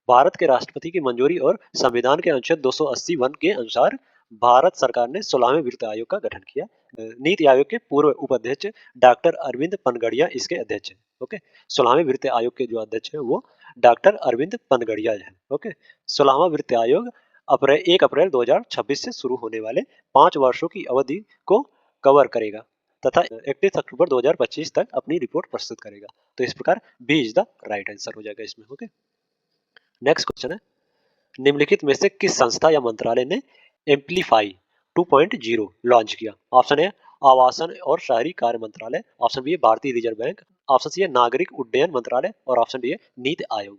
भारत के राष्ट्रपति की मंजूरी और संविधान के अनुच्छेद 280(1) के अनुसार भारत सरकार ने 16वें वित्त आयोग का गठन किया। नीति आयोग के पूर्व उपाध्यक्ष डॉक्टर अरविंद पनगड़िया इसके अध्यक्ष हैं। ओके, 16वें वित्त आयोग के जो अध्यक्ष हैं वो डॉक्टर अरविंद पनगड़िया है। ओके, 16वां वित्त आयोग 1 अप्रैल 2026 से शुरू होने वाले 5 वर्षों की अवधि को कवर करेगा तथा 31 अक्टूबर 2025 तक अपनी रिपोर्ट प्रस्तुत करेगा। तो इस प्रकार B is the right answer हो जाएगा इसमें। ओके, नेक्स्ट क्वेश्चन है, निम्नलिखित में से किस संस्था या मंत्रालय ने एम्पलीफाई 2.0 लॉन्च किया। ऑप्शन है आवासन और शहरी कार्य मंत्रालय, ऑप्शन बी है भारतीय रिजर्व बैंक, ऑप्शन सी है नागरिक उड्डयन मंत्रालय, और ऑप्शन डी है नीति आयोग।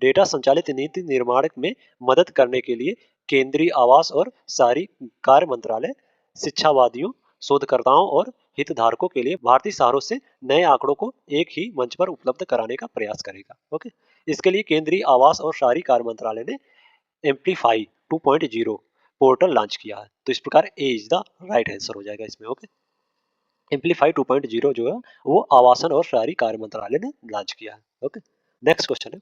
डेटा संचालित नीति निर्माण में मदद करने के लिए केंद्रीय आवास और शहरी कार्य मंत्रालय शिक्षावादियों, शोधकर्ताओं और हितधारकों के लिए भारतीय शहरों से नए आंकड़ों को एक ही मंच पर उपलब्ध कराने का प्रयास करेगा। ओके, इसके लिए केंद्रीय आवास और शहरी कार्य मंत्रालय ने एम्पलीफाई 2.0 पोर्टल लॉन्च किया है। तो इस प्रकार ए इज द राइट आंसर हो जाएगा इसमें। ओके, एम्पलीफाई 2.0 जो है वो आवासन और शहरी कार्य मंत्रालय ने लॉन्च किया है। ओके, नेक्स्ट क्वेश्चन है,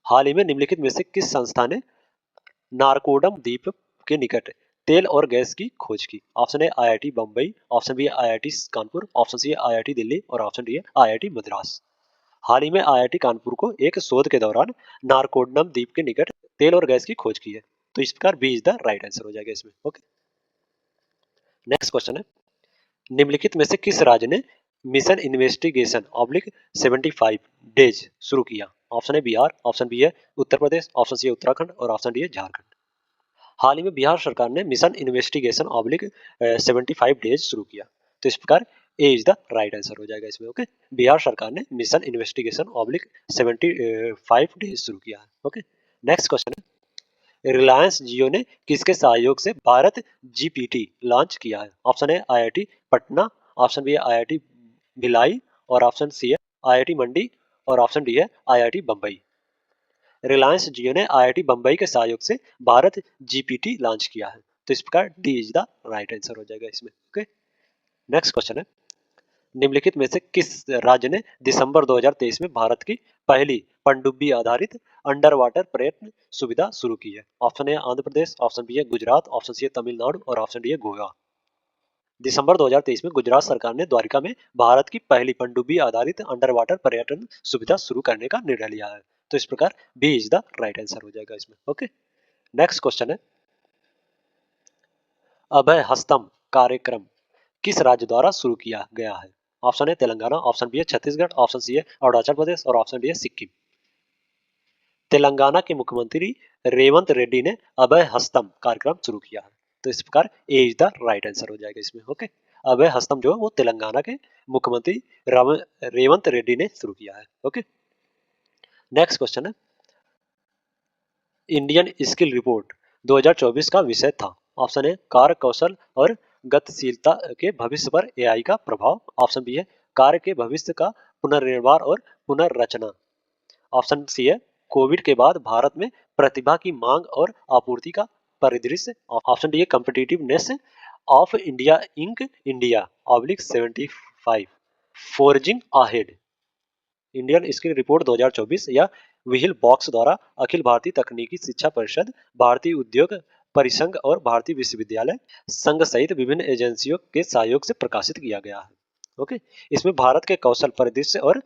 हाल ही में निम्नलिखित में से किस संस्था ने नारकोडम द्वीप के निकट तेल और गैस की खोज की। ऑप्शन है आईआईटी बम्बई, ऑप्शन बी है आईआईटी कानपुर, ऑप्शन सी है आईआईटी दिल्ली, और ऑप्शन डी है आईआईटी मद्रास। हाल ही में आईआईटी कानपुर को एक शोध के दौरान नारकोडम द्वीप के निकट तेल और गैस की खोज की है। तो इस प्रकार B is the right answer हो जाएगा इसमें। ओके, नेक्स्ट क्वेश्चन है, निम्नलिखित में से किस राज्य ने मिशन इन्वेस्टिगेशन ऑब्लिक 75 डेज शुरू किया। ऑप्शन है बिहार, ऑप्शन बी है उत्तर प्रदेश, ऑप्शन सी है उत्तराखंड, और ऑप्शन डी है झारखंड। हाल ही में बिहार सरकार ने मिशन इन्वेस्टिगेशन ऑब्लिक 75 डेज शुरू किया। तो इस प्रकार ए इज द राइट आंसर हो जाएगा इसमें। ओके, बिहार सरकार ने मिशन इन्वेस्टिगेशन ऑब्लिक 75 डेज शुरू किया है। ओके, नेक्स्ट क्वेश्चन है, रिलायंस जियो ने किसके सहयोग से भारत जीपीटी लॉन्च किया है? Option A IIT Patna, option B है आईआईटी भिलाई और ऑप्शन सी है आईआईटी मंडी और ऑप्शन डी है आईआईटी बम्बई। रिलायंस जियो ने आईआईटी बम्बई के सहयोग से भारत जीपीटी लॉन्च किया है। तो इस प्रकार D is the right answer हो जाएगा इसमें। ओके, नेक्स्ट क्वेश्चन है, निम्नलिखित में से किस राज्य ने दिसंबर 2023 में भारत की पहली पनडुब्बी आधारित अंडर वाटर पर्यटन सुविधा शुरू की है? Option A Andhra Pradesh, option B है गुजरात, ऑप्शन सी है तमिलनाडु और ऑप्शन डी है गोवा। दिसंबर 2023 में गुजरात सरकार ने द्वारिका में भारत की पहली पनडुब्बी आधारित अंडर वाटर पर्यटन सुविधा शुरू करने का निर्णय लिया है। तो इस प्रकार B is the right answer हो जाएगा इसमें। ओके, नेक्स्ट क्वेश्चन है, अभय हस्तम कार्यक्रम किस राज्य द्वारा शुरू किया गया है? ऑप्शन है तेलंगाना, ऑप्शन बी है छत्तीसगढ़, ऑप्शन सी है अरुणाचल प्रदेश और ऑप्शन डी है सिक्किम। तेलंगाना के मुख्यमंत्री रेवंत रेड्डी ने अभय हस्तम कार्यक्रम शुरू किया है। तो इस प्रकार ए इज द राइट आंसर हो जाएगा इसमें। ओके, अभय हस्तम जो है वो तेलंगाना के मुख्यमंत्री रेवंत रेड्डी ने शुरू किया है। ओके, नेक्स्ट क्वेश्चन है, इंडियन स्किल रिपोर्ट 2024 का विषय था। ऑप्शन ए कार्य कौशल और गतिशीलता के भविष्य पर एआई का प्रभाव, ऑप्शन बी है कार्य के भविष्य का पुनर्निर्माण और पुनर्रचना, ऑप्शन सी है कोविड के बाद भारत में प्रतिभा की मांग और आपूर्ति का परिदृश्य, ऑप्शन डी है competitiveness of India Inc India oblique 75 forging ahead. Indian skill report 2024 या व्हील बॉक्स द्वारा अखिल भारतीय तकनीकी शिक्षा परिषद, भारतीय उद्योग परिसंघ और भारतीय विश्वविद्यालय संघ सहित विभिन्न एजेंसियों के सहयोग से प्रकाशित किया गया है। ओके, इसमें भारत के कौशल परिदृश्य और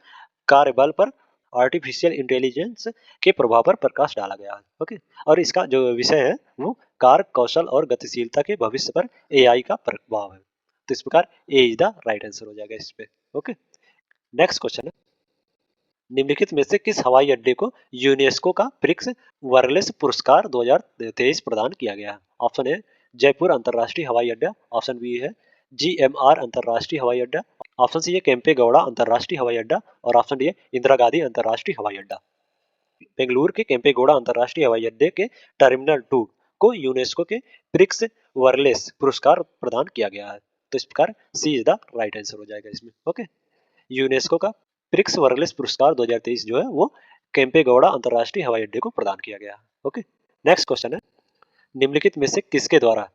कार्यबल पर आर्टिफिशियल इंटेलिजेंस के प्रभाव पर प्रकाश डाला गया है। ओके, और इसका जो विषय है वो कार्य कौशल और गतिशीलता के भविष्य पर एआई का प्रभाव है। तो इस प्रकार ए इज द राइट आंसर हो जाएगा इस पे। ओके, नेक्स्ट क्वेश्चन है, निम्नलिखित में से किस हवाई अड्डे को यूनेस्को का प्रिक्स वर्लेस पुरस्कार 2023 प्रदान किया गया है? ऑप्शन ए जयपुर अंतर्राष्ट्रीय हवाई अड्डा, ऑप्शन बी है जीएमआर अंतर्राष्ट्रीय हवाई अड्डा, ऑप्शन सी है केम्पे गौड़ा अंतर्राष्ट्रीय हवाई अड्डा और ऑप्शन डी है इंदिरा गांधी अंतर्राष्ट्रीय हवाई अड्डा। बेंगलुरु के केम्पे गौड़ा अंतर्राष्ट्रीय हवाई अड्डे के टर्मिनल 2 को यूनेस्को के प्रिक्स वर्लेस पुरस्कार प्रदान किया गया है। तो इस प्रकार सी इज द राइट आंसर हो जाएगा इसमें। ओके, यूनेस्को का प्रिक्स वर्लेस पुरस्कार 2023 जो है वो केम्पे गौड़ा अंतर्राष्ट्रीय हवाई अड्डे को प्रदान किया गया। ओके, नेक्स्ट क्वेश्चन है, निम्नलिखित में से किसके द्वारा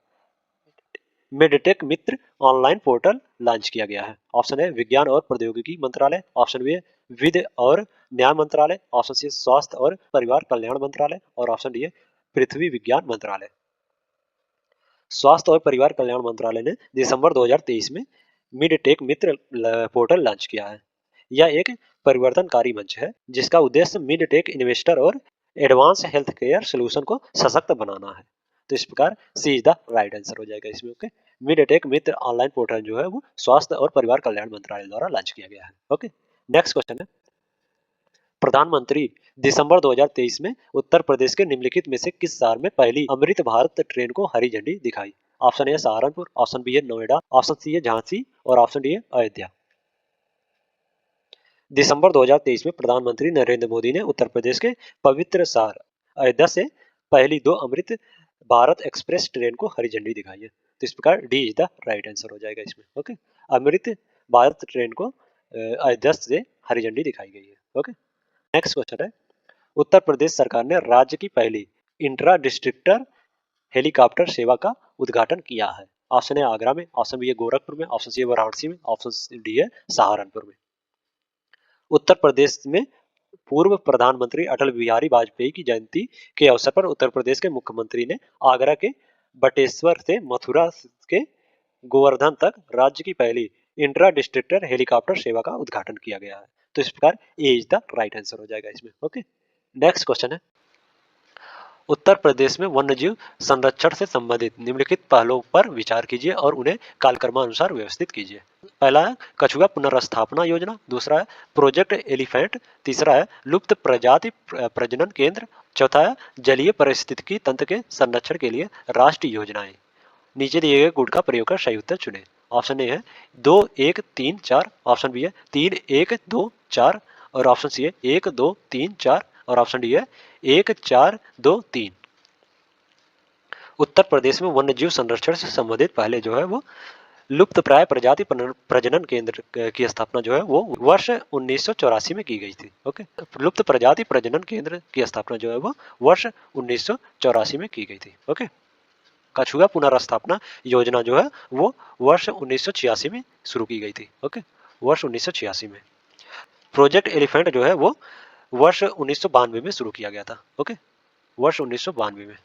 मेडटेक मित्र ऑनलाइन पोर्टल लॉन्च किया गया है? ऑप्शन है विज्ञान और प्रौद्योगिकी मंत्रालय, ऑप्शन बी है विधि और न्याय मंत्रालय, ऑप्शन सी है स्वास्थ्य और परिवार कल्याण मंत्रालय और ऑप्शन डी है पृथ्वी विज्ञान मंत्रालय। स्वास्थ्य और परिवार कल्याण मंत्रालय ने दिसंबर 2023 में मिडटेक मित्र पोर्टल लॉन्च किया है। यह एक परिवर्तनकारी मंच है जिसका उद्देश्य मिड टेक इन्वेस्टर और एडवांस हेल्थ केयर सोल्यूशन को सशक्त बनाना है। तो इस प्रकार सी इज द राइट आंसर हो जाएगा इसमें। ओके, मिड टेक मित्र ऑनलाइन पोर्टल जो है वो स्वास्थ्य और परिवार कल्याण मंत्रालय द्वारा लॉन्च किया गया है। ओके, नेक्स्ट क्वेश्चन है, प्रधानमंत्री दिसंबर 2023 में उत्तर प्रदेश के निम्नलिखित में से किस शहर में पहली अमृत भारत ट्रेन को हरी झंडी दिखाई? Option A Saharanpur, option B है नोएडा, ऑप्शन सी है झांसी और ऑप्शन डी है अयोध्या। दिसंबर 2023 में प्रधानमंत्री नरेंद्र मोदी ने उत्तर प्रदेश के पवित्र शहर अयोध्या से पहली 2 अमृत भारत एक्सप्रेस ट्रेन को हरी झंडी दिखाई है। तो इस प्रकार D is the right answer हो जाएगा इसमें। ओके, अमृत भारत ट्रेन को अयोध्या से हरी झंडी दिखाई गई है। ओके, नेक्स्ट क्वेश्चन है, उत्तर प्रदेश सरकार ने राज्य की पहली इंट्रा डिस्ट्रिक्टर हेलीकॉप्टर सेवा का उद्घाटन किया है। ऑप्शन है आगरा में, ऑप्शन बी है गोरखपुर में, ऑप्शन सी है वाराणसी में, ऑप्शन डी है सहारनपुर में। उत्तर प्रदेश में पूर्व प्रधानमंत्री अटल बिहारी वाजपेयी की जयंती के अवसर पर उत्तर प्रदेश के मुख्यमंत्री ने आगरा के बटेश्वर से मथुरा के गोवर्धन तक राज्य की पहली इंट्रा डिस्ट्रिक्टर हेलीकॉप्टर सेवा का उद्घाटन किया गया है। तो इस प्रकार ए इज द राइट आंसर हो जाएगा इसमें। ओके, नेक्स्ट क्वेश्चन है, उत्तर प्रदेश में वन्यजीव संरक्षण से संबंधित निम्नलिखित पहलुओं पर विचार कीजिए और उन्हें कालक्रमानुसार व्यवस्थित कीजिए। पहला है कछुआ पुनर्स्थापना योजना, दूसरा है प्रोजेक्ट एलिफेंट, तीसरा है लुप्त प्रजाति प्रजनन केंद्र, चौथा है जलीय पारिस्थितिकी तंत्र के संरक्षण के लिए राष्ट्रीय योजनाएं। नीचे दिए गए गुण का प्रयोग कर सही उत्तर चुने। ऑप्शन ए है 2 1 3 4, ऑप्शन बी है 3 1 2 4 और ऑप्शन सी है 1 2 3 4 और ऑप्शन डी है 1 4 2 3। उत्तर प्रदेश में वन्यजीव संरक्षण से संबंधित पहले जो है वो लुप्त प्राय प्रजाति प्रजनन केंद्र की स्थापना जो है वो वर्ष 1984 में की गई थी। ओके, लुप्त प्रजाति प्रजनन केंद्र की स्थापना जो है वो वर्ष 1984 में की गई थी। ओके, कछुआ पुनर्स्थापना योजना जो है वो वर्ष 1986 में शुरू की गई थी। ओके, वर्ष 1986 में। प्रोजेक्ट एलिफेंट जो है वो वर्ष 1992 में शुरू किया गया था। ओके, वर्ष 1992 में।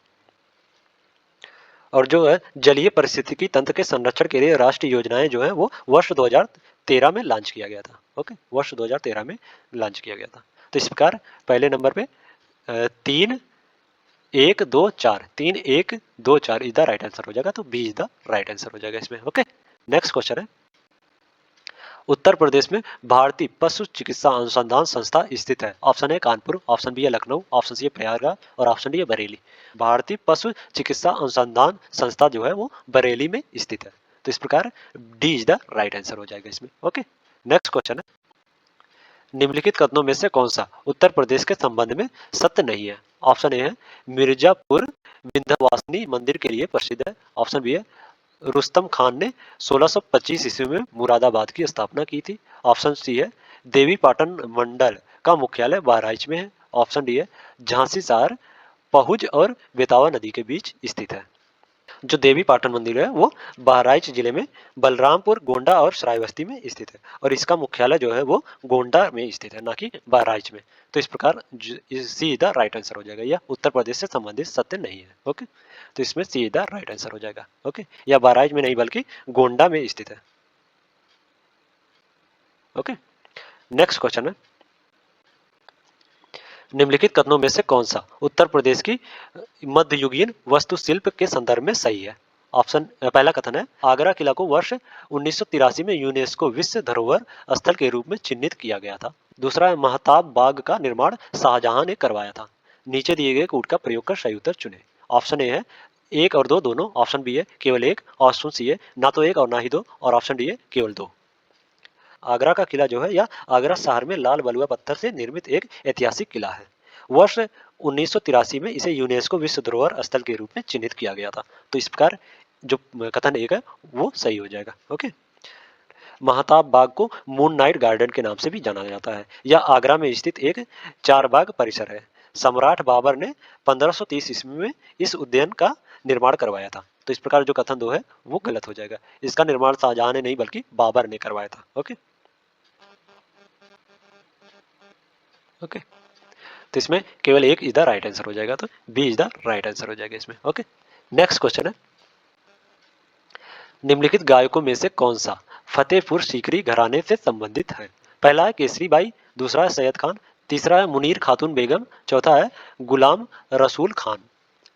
और जो है जलीय पारिस्थितिकी तंत्र के संरक्षण के लिए राष्ट्रीय योजनाएं जो है वो वर्ष 2013 में लॉन्च किया गया था। ओके, वर्ष 2013 में लॉन्च किया गया था। तो इस प्रकार पहले नंबर पे 3-1-2-4 3-1-2-4 इज द राइट आंसर हो जाएगा। तो B is the right answer हो जाएगा इसमें। ओके, नेक्स्ट क्वेश्चन है, उत्तर प्रदेश में भारतीय पशु चिकित्सा अनुसंधान संस्था स्थित है। ऑप्शन है कानपुर, ऑप्शन बी है लखनऊ, ऑप्शन सी है प्रयागराज और ऑप्शन डी है बरेली। भारतीय पशु चिकित्सा अनुसंधान संस्था जो है वो बरेली में स्थित है। तो इस प्रकार D is the right answer हो जाएगा इसमें। ओके, नेक्स्ट क्वेश्चन है, निम्नलिखित कथनों में से कौन सा उत्तर प्रदेश के संबंध में सत्य नहीं है। ऑप्शन ए है मिर्जापुर विंध्यवासिनी मंदिर के लिए प्रसिद्ध है। ऑप्शन बी है रुस्तम खान ने 1625 ईस्वी में मुरादाबाद की स्थापना की थी। ऑप्शन सी है देवी पाटन मंडल का मुख्यालय बहराइच में है। ऑप्शन डी है झांसी शहर पहुज और बेतावा नदी के बीच स्थित है। जो देवी पाटन मंदिर है वो बहराइच जिले में बलरामपुर, गोंडा और सरायबस्ती में स्थित है और इसका मुख्यालय जो है वो गोंडा में स्थित है, ना कि बहराइच में। तो इस प्रकार सी द राइट आंसर हो जाएगा। यह उत्तर प्रदेश से संबंधित सत्य नहीं है। ओके, तो इसमें सी द राइट आंसर हो जाएगा। ओके, या बहराइच में नहीं बल्कि गोंडा में स्थित है। ओके, नेक्स्ट क्वेश्चन है, निम्नलिखित कथनों में से कौन सा उत्तर प्रदेश की मध्ययुगीन वास्तुशिल्प के संदर्भ में सही है। ऑप्शन पहला कथन है आगरा किला को वर्ष 1983 में यूनेस्को विश्व धरोहर स्थल के रूप में चिन्हित किया गया था। दूसरा है महताब बाग का निर्माण शाहजहां ने करवाया था। नीचे दिए गए कूट का प्रयोग कर सही उत्तर चुने। ऑप्शन ए है एक और दो दोनों, ऑप्शन बी है केवल एक, ऑप्शन सी है ना तो एक और ना ही दो और ऑप्शन डी है केवल दो। आगरा का किला जो है या आगरा शहर में लाल बलुआ पत्थर से निर्मित एक ऐतिहासिक किला है। वर्ष 1983 में इसे यूनेस्को विश्व धरोहर स्थल के रूप में चिन्हित किया गया था। तो इस प्रकार जो कथन एक है वो सही हो जाएगा। ओके, महताब बाग को मून नाइट गार्डन के नाम से भी जाना जाता है। यह आगरा में स्थित एक चार बाग परिसर है। सम्राट बाबर ने 1530 ईस्वी में इस उद्यान का निर्माण करवाया था। तो इस प्रकार जो कथन दो है वो गलत हो जाएगा। इसका निर्माण शाहजहां ने नहीं बल्कि बाबर ने करवाया था। ओके, ओके, तो इसमें केवल एक इज द राइट आंसर हो जाएगा। तो B is the right answer हो जाएगा इसमें। ओके, नेक्स्ट क्वेश्चन है, निम्नलिखित गायकों में से कौन सा फतेहपुर सीकरी घराने से संबंधित है। पहला है केसरी बाई, दूसरा है सैयद खान, तीसरा है मुनीर खातून बेगम, चौथा है गुलाम रसूल खान।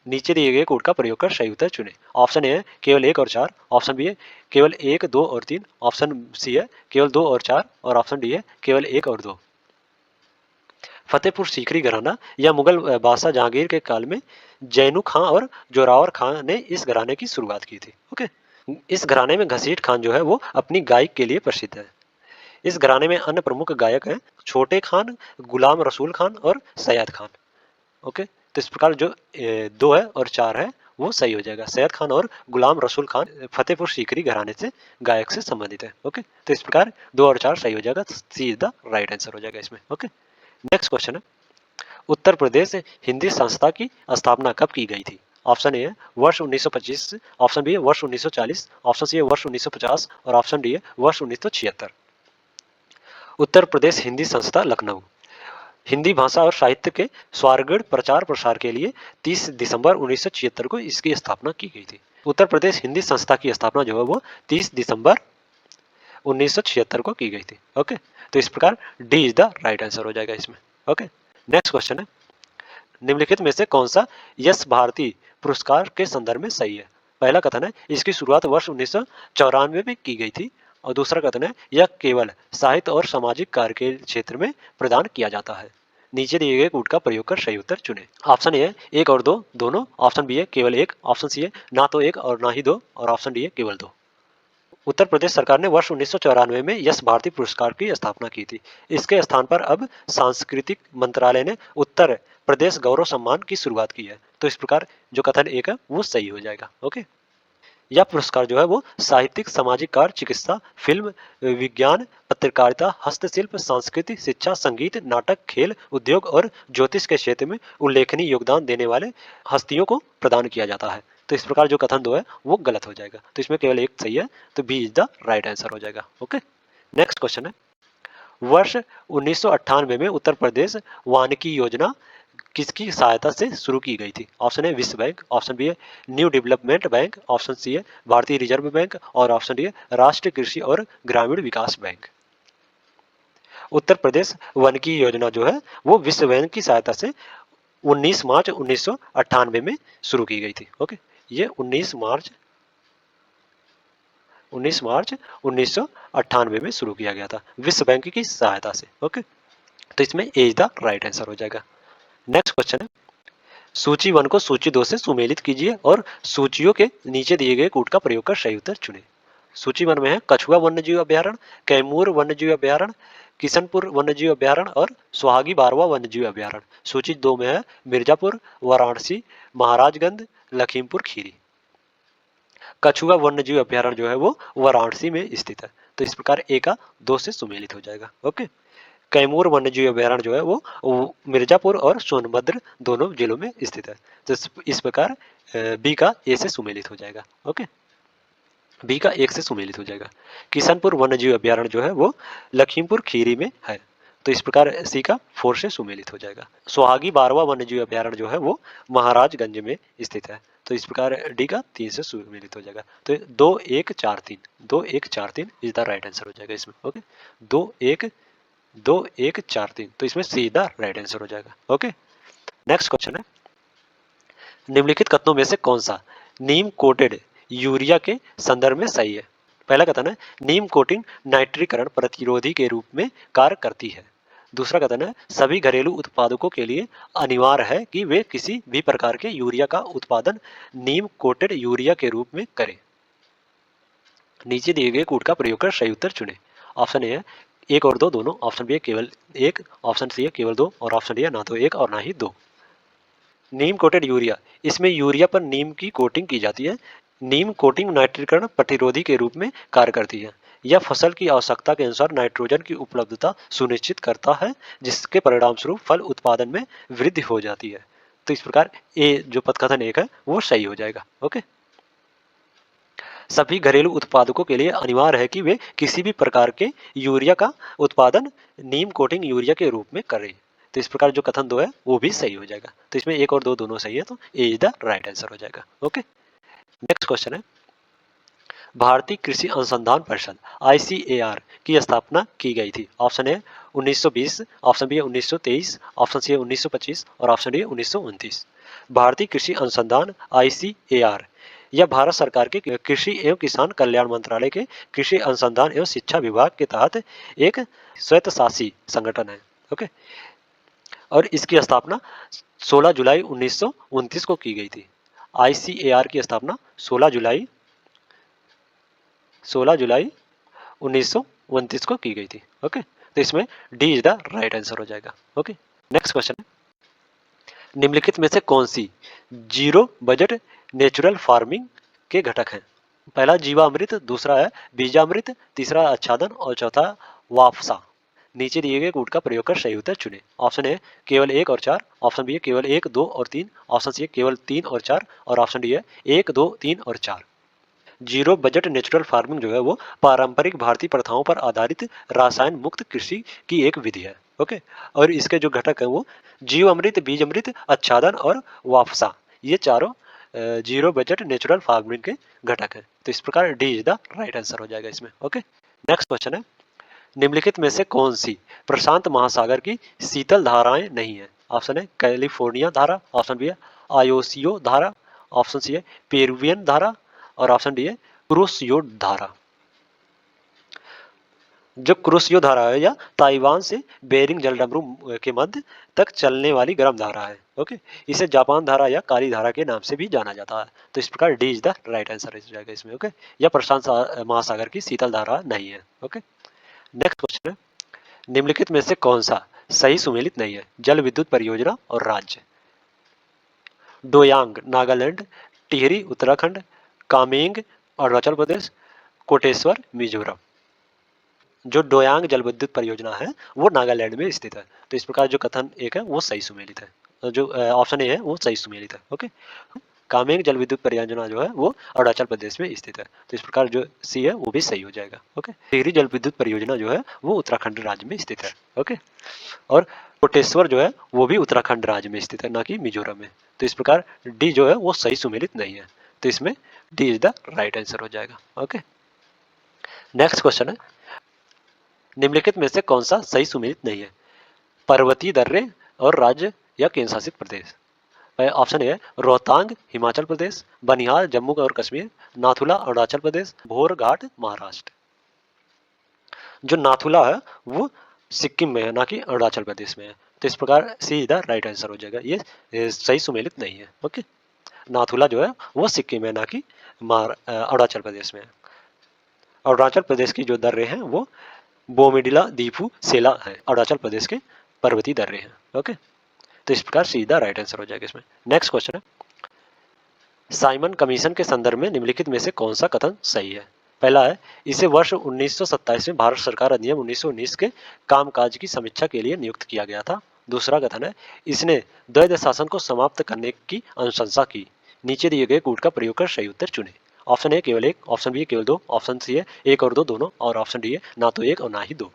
नीचे दिए गए कोड का प्रयोग कर सही उत्तर चुने। ऑप्शन ए है केवल एक और चार, ऑप्शन बी है केवल एक, दो और तीन, ऑप्शन सी है केवल दो और चार और ऑप्शन डी है केवल एक और दो। फतेहपुर सीकरी घराना या मुगल बादशाह जहांगीर के काल में जैनू खां और जोरावर खां ने इस घराने की शुरुआत की थी। ओके, इस घराने में घसीट खान जो है वो अपनी गायक के लिए प्रसिद्ध है। इस घराने में अन्य प्रमुख गायक हैं छोटे खान, गुलाम रसूल खान और सैयद खान। ओके, तो इस प्रकार जो दो है और चार है वो सही हो जाएगा। सैयद खान और गुलाम रसूल खान फतेहपुर सीकरी घराने से गायक से संबंधित है। ओके, तो इस प्रकार दो और चार सही हो जाएगा। सी इज द राइट आंसर हो जाएगा इसमें। ओके, नेक्स्ट क्वेश्चन है, उत्तर प्रदेश हिंदी संस्था की स्थापना कब की गई थी। ऑप्शन ए है वर्ष 1925, ऑप्शन बी है वर्ष 1940, ऑप्शन सी है वर्ष 1950 और ऑप्शन डी है वर्ष 1976। उत्तर प्रदेश हिंदी संस्था लखनऊ हिंदी भाषा और साहित्य के स्वारगढ़ प्रचार प्रसार के लिए 30 दिसंबर 1976 को इसकी स्थापना की गई थी। उत्तर प्रदेश हिंदी संस्था की स्थापना जो है वो 30 दिसंबर 1976 को की गई थी। ओके, तो इस प्रकार D is the right answer हो जाएगा इसमें। ओके, नेक्स्ट क्वेश्चन है, निम्नलिखित में से कौन सा यश भारती पुरस्कार के संदर्भ में सही है। पहला कथन है इसकी शुरुआत वर्ष 1994 में की गई थी और दूसरा कथन है यह केवल साहित्य और सामाजिक कार्य के क्षेत्र में प्रदान किया जाता है। नीचे दिए गए कूट का प्रयोग कर सही उत्तर चुने। ऑप्शन ए है एक और दो दोनों, ऑप्शन बी है केवल एक, ऑप्शन सी है ना तो एक और ना ही दो और ऑप्शन डी है केवल दो। उत्तर प्रदेश सरकार ने वर्ष 1994 में यश भारती पुरस्कार की स्थापना की थी। इसके स्थान पर अब सांस्कृतिक मंत्रालय ने उत्तर प्रदेश गौरव सम्मान की शुरुआत की है। तो इस प्रकार जो कथन एक है वो सही हो जाएगा। ओके, यह पुरस्कार जो है वो साहित्यिक, सामाजिक कार्य, चिकित्सा, फिल्म, विज्ञान, पत्रकारिता, हस्तशिल्प, संस्कृति, शिक्षा, संगीत, नाटक, खेल, उद्योग और ज्योतिष के क्षेत्र में उल्लेखनीय योगदान देने वाले हस्तियों को प्रदान किया जाता है। तो इस प्रकार जो कथन दो है वो गलत हो जाएगा। तो इसमें केवल एक सही है, तो B is the right answer हो जाएगा। ओके, नेक्स्ट क्वेश्चन है, वर्ष 1998 में उत्तर प्रदेश वानिकी योजना किसकी सहायता से शुरू की गई थी? ऑप्शन है विश्व बैंक, ऑप्शन बी है new development bank, option C है भारतीय रिजर्व बैंक और ऑप्शन डी है राष्ट्रीय कृषि और ग्रामीण विकास बैंक। उत्तर प्रदेश वानिकी योजना जो है वो विश्व बैंक की सहायता से 19 मार्च 1998 में शुरू की गई थी। ओके, ये 19 मार्च 1998 में शुरू किया गया था विश्व बैंक की सहायता से। ओके, तो इसमें ए इज द राइट आंसर हो जाएगा। नेक्स्ट क्वेश्चन है, सूची 1 को सूची 2 से सुमेलित कीजिए और सूचियों के नीचे दिए गए कूट का प्रयोग कर सही उत्तर चुनें। सूची 1 में है कछुआ वन्यजीव अभ्यारण्य, कैमूर वन्यजीव अभ्यारण्य, किशनपुर वन्यजीव अभ्यारण्य और सुहागी बारवा वन्यजीव अभ्यारण्य। सूची 2 में है मिर्जापुर, वाराणसी, महाराजगंज, लखीमपुर खीरी। कछुआ वन्यजीव अभ्यारण्य जो है वो वाराणसी में स्थित है। तो इस प्रकार ए का 2 से सुमेलित हो जाएगा। ओके, कैमूर वन्यजीव अभ्यारण्य जो है वो मिर्जापुर और सोनभद्र दोनों जिलों में स्थित है। तो इस प्रकार बी का ए से सुमेलित हो जाएगा। ओके, बी का 1 से सुमेलित हो जाएगा। किशनपुर वन्यजीव अभ्यारण्य जो है वो लखीमपुर खीरी में है। तो इस प्रकार सी का 4 से सुमेलित हो जाएगा। सुहागी बारवा वन्यजीव अभ्यारण्य जो है वो महाराजगंज में स्थित है। तो इस प्रकार डी का 3 से सुमेलित हो जाएगा। तो 2 1 4 3 2 1 4 3 इज द राइट आंसर हो जाएगा इसमें। ओके, 2 1 2 1 4 3, तो इसमें सी द राइट आंसर हो जाएगा। ओके, नेक्स्ट क्वेश्चन है, निम्नलिखित कथनों में से कौन सा नीम कोटेड यूरिया के संदर्भ में सही है? पहला कथन है नीम कोटिंग नाइट्रीकरण प्रतिरोधी के रूप में कार्य करती है। दूसरा कथन है सभी घरेलू उत्पादकों के लिए अनिवार्य है कि वे किसी भी प्रकार के यूरिया का उत्पादन नीम कोटेड यूरिया के रूप में करें। नीचे दिए गए कूट का प्रयोग कर सही उत्तर चुनें। ऑप्शन ए है 1 और 2 दोनों, ऑप्शन बी है केवल 1, ऑप्शन सी है केवल 2 और ऑप्शन डी है ना तो 1 और ना ही 2। नीम कोटेड यूरिया, इसमें यूरिया पर नीम की कोटिंग की जाती है। नीम कोटिंग नाइट्रीकरण प्रतिरोधी के रूप में कार्य करती है। यह फसल की आवश्यकता के अनुसार नाइट्रोजन की उपलब्धता सुनिश्चित करता है, जिसके परिणाम स्वरूप फल उत्पादन में वृद्धि हो जाती है। तो इस प्रकार ए जो पदकथन 1 है वो सही हो जाएगा। ओके, सभी घरेलू उत्पादकों के लिए अनिवार्य है कि वे किसी भी प्रकार के यूरिया का उत्पादन नीम कोटिंग यूरिया के रूप में करें। तो इस प्रकार जो कथन 2 है वो भी सही हो जाएगा। तो इसमें 1 और 2 दोनों सही है, तो ए इज द राइट आंसर हो जाएगा। ओके, नेक्स्ट क्वेश्चन है, भारतीय कृषि अनुसंधान परिषद ICAR की स्थापना की गई थी। Option A 1920, option B 1923, option C 1925 और ऑप्शन डी 1929। भारतीय कृषि अनुसंधान ICAR यह भारत सरकार के कृषि एवं किसान कल्याण मंत्रालय के कृषि अनुसंधान एवं शिक्षा विभाग के तहत एक स्वायत्तशासी संगठन है। ओके, और इसकी स्थापना 16 जुलाई 1929 को की गई थी। ICAR की स्थापना 16 जुलाई 1929 को की गई थी। ओके, तो इसमें D is the right answer हो जाएगा। ओके, नेक्स्ट क्वेश्चन है, निम्नलिखित में से कौन सी जीरो बजट नेचुरल फार्मिंग के घटक हैं? पहला जीवामृत, दूसरा है बीजामृत, तीसरा आच्छादन और चौथा वाफसा। नीचे दिए गए कूट का प्रयोग कर सही उत्तर चुनें। ऑप्शन ए केवल 1 और 4, ऑप्शन बी है केवल 1 2 और 3, ऑप्शन सी है केवल 3 और 4 और ऑप्शन डी है 1 2 3 और 4। जीरो बजट नेचुरल फार्मिंग जो है वो पारंपरिक भारतीय प्रथाओं पर आधारित रसायन मुक्त कृषि की एक विधि है। ओके, और इसके जो घटक है वो जीव अमृत, बीज अमृत, आच्छादन और वाफसा, ये चारों जीरो बजट नेचुरल फार्मिंग के घटक है। तो इस प्रकार D is the right answer हो जाएगा इसमें। ओके, नेक्स्ट क्वेश्चन है, निम्नलिखित में से कौन सी प्रशांत महासागर की शीतल धाराएं नहीं है? ऑप्शन है कैलिफोर्निया धारा, ऑप्शन बी है आयोसियो धारा, ऑप्शन सी है पेरुवियन धारा और ऑप्शन डी है क्रूसियो धारा। जो क्रुशियो धारा है या ताइवान से बेरिंग जलडमरू के मध्य तक चलने वाली गर्म धारा है। ओके, इसे जापान धारा या काली धारा के नाम से भी जाना जाता है। तो इस प्रकार D is the right answer हो जाएगा इसमें। ओके, या प्रशांत महासागर की शीतल धारा नहीं है। ओके, नेक्स्ट क्वेश्चन है, निम्नलिखित में से कौन सा सही सुमेलित नहीं है? जल विद्युत परियोजना और राज्य। डोयांग नागालैंड, टिहरी उत्तराखंड, कामेंग अरुणाचल प्रदेश, कोटेश्वर मिजोरम। जो डोयांग जल विद्युत परियोजना है वो नागालैंड में स्थित है। तो इस प्रकार जो कथन एक है वो सही सुमेलित है, जो ऑप्शन ए है वो सही सुमेलित है। ओके, कामेंग जल विद्युत परियोजना जो है वो अरुणाचल प्रदेश में स्थित है। तो इस प्रकार जो सी है वो भी सही हो जाएगा। ओके, टिहरी जल विद्युत परियोजना जो है वो उत्तराखंड राज्य में स्थित है। ओके, और कोटेश्वर जो है वो भी उत्तराखंड राज्य में स्थित है, ना कि मिजोरम में। तो इस प्रकार डी जो है वो सही सुमेलित नहीं है। तो इसमें D is the right answer हो जाएगा। ओके, नेक्स्ट क्वेश्चन है, निम्नलिखित में से कौन सा सही सुमेलित नहीं है? पर्वतीय दर्रे और राज्य या केंद्र शासित प्रदेश। ऑप्शन ए है रोहतांग हिमाचल प्रदेश, बनिहाल जम्मू और कश्मीर, नाथुला अरुणाचल प्रदेश, भोर घाट महाराष्ट्र। जो नाथुला है वो सिक्किम में है, ना कि अरुणाचल प्रदेश में है। तो इस प्रकार सी इधर राइट आंसर हो जाएगा। ये सही सुमेलित नहीं है। ओके, नाथुला जो है वो सिक्किम में, ना कि अरुणाचल प्रदेश में है। अरुणाचल प्रदेश की जो दर्रे हैं वो बोमिडिला दीफू सेला है, अरुणाचल प्रदेश के पर्वतीय दर्रे हैं। ओके, तो इस प्रकार सीधा राइट आंसर हो जाएगा इसमें। नेक्स्ट क्वेश्चन है, साइमन कमीशन के संदर्भ में निम्नलिखित में से कौन सा कथन सही है? पहला है, इसे वर्ष 1927 में भारत सरकार अधिनियम 1919 के कामकाज की समीक्षा के लिए नियुक्त किया गया था। दूसरा कथन है, इसने द्वैध शासन को समाप्त करने की अनुशंसा की। नीचे दिए गए कूट का प्रयोग कर सही उत्तर चुने। ऑप्शन ए केवल एक, ऑप्शन बी केवल दो, ऑप्शन सी है एक और दो दोनों, और ऑप्शन डी है ना तो एक और ना ही दो।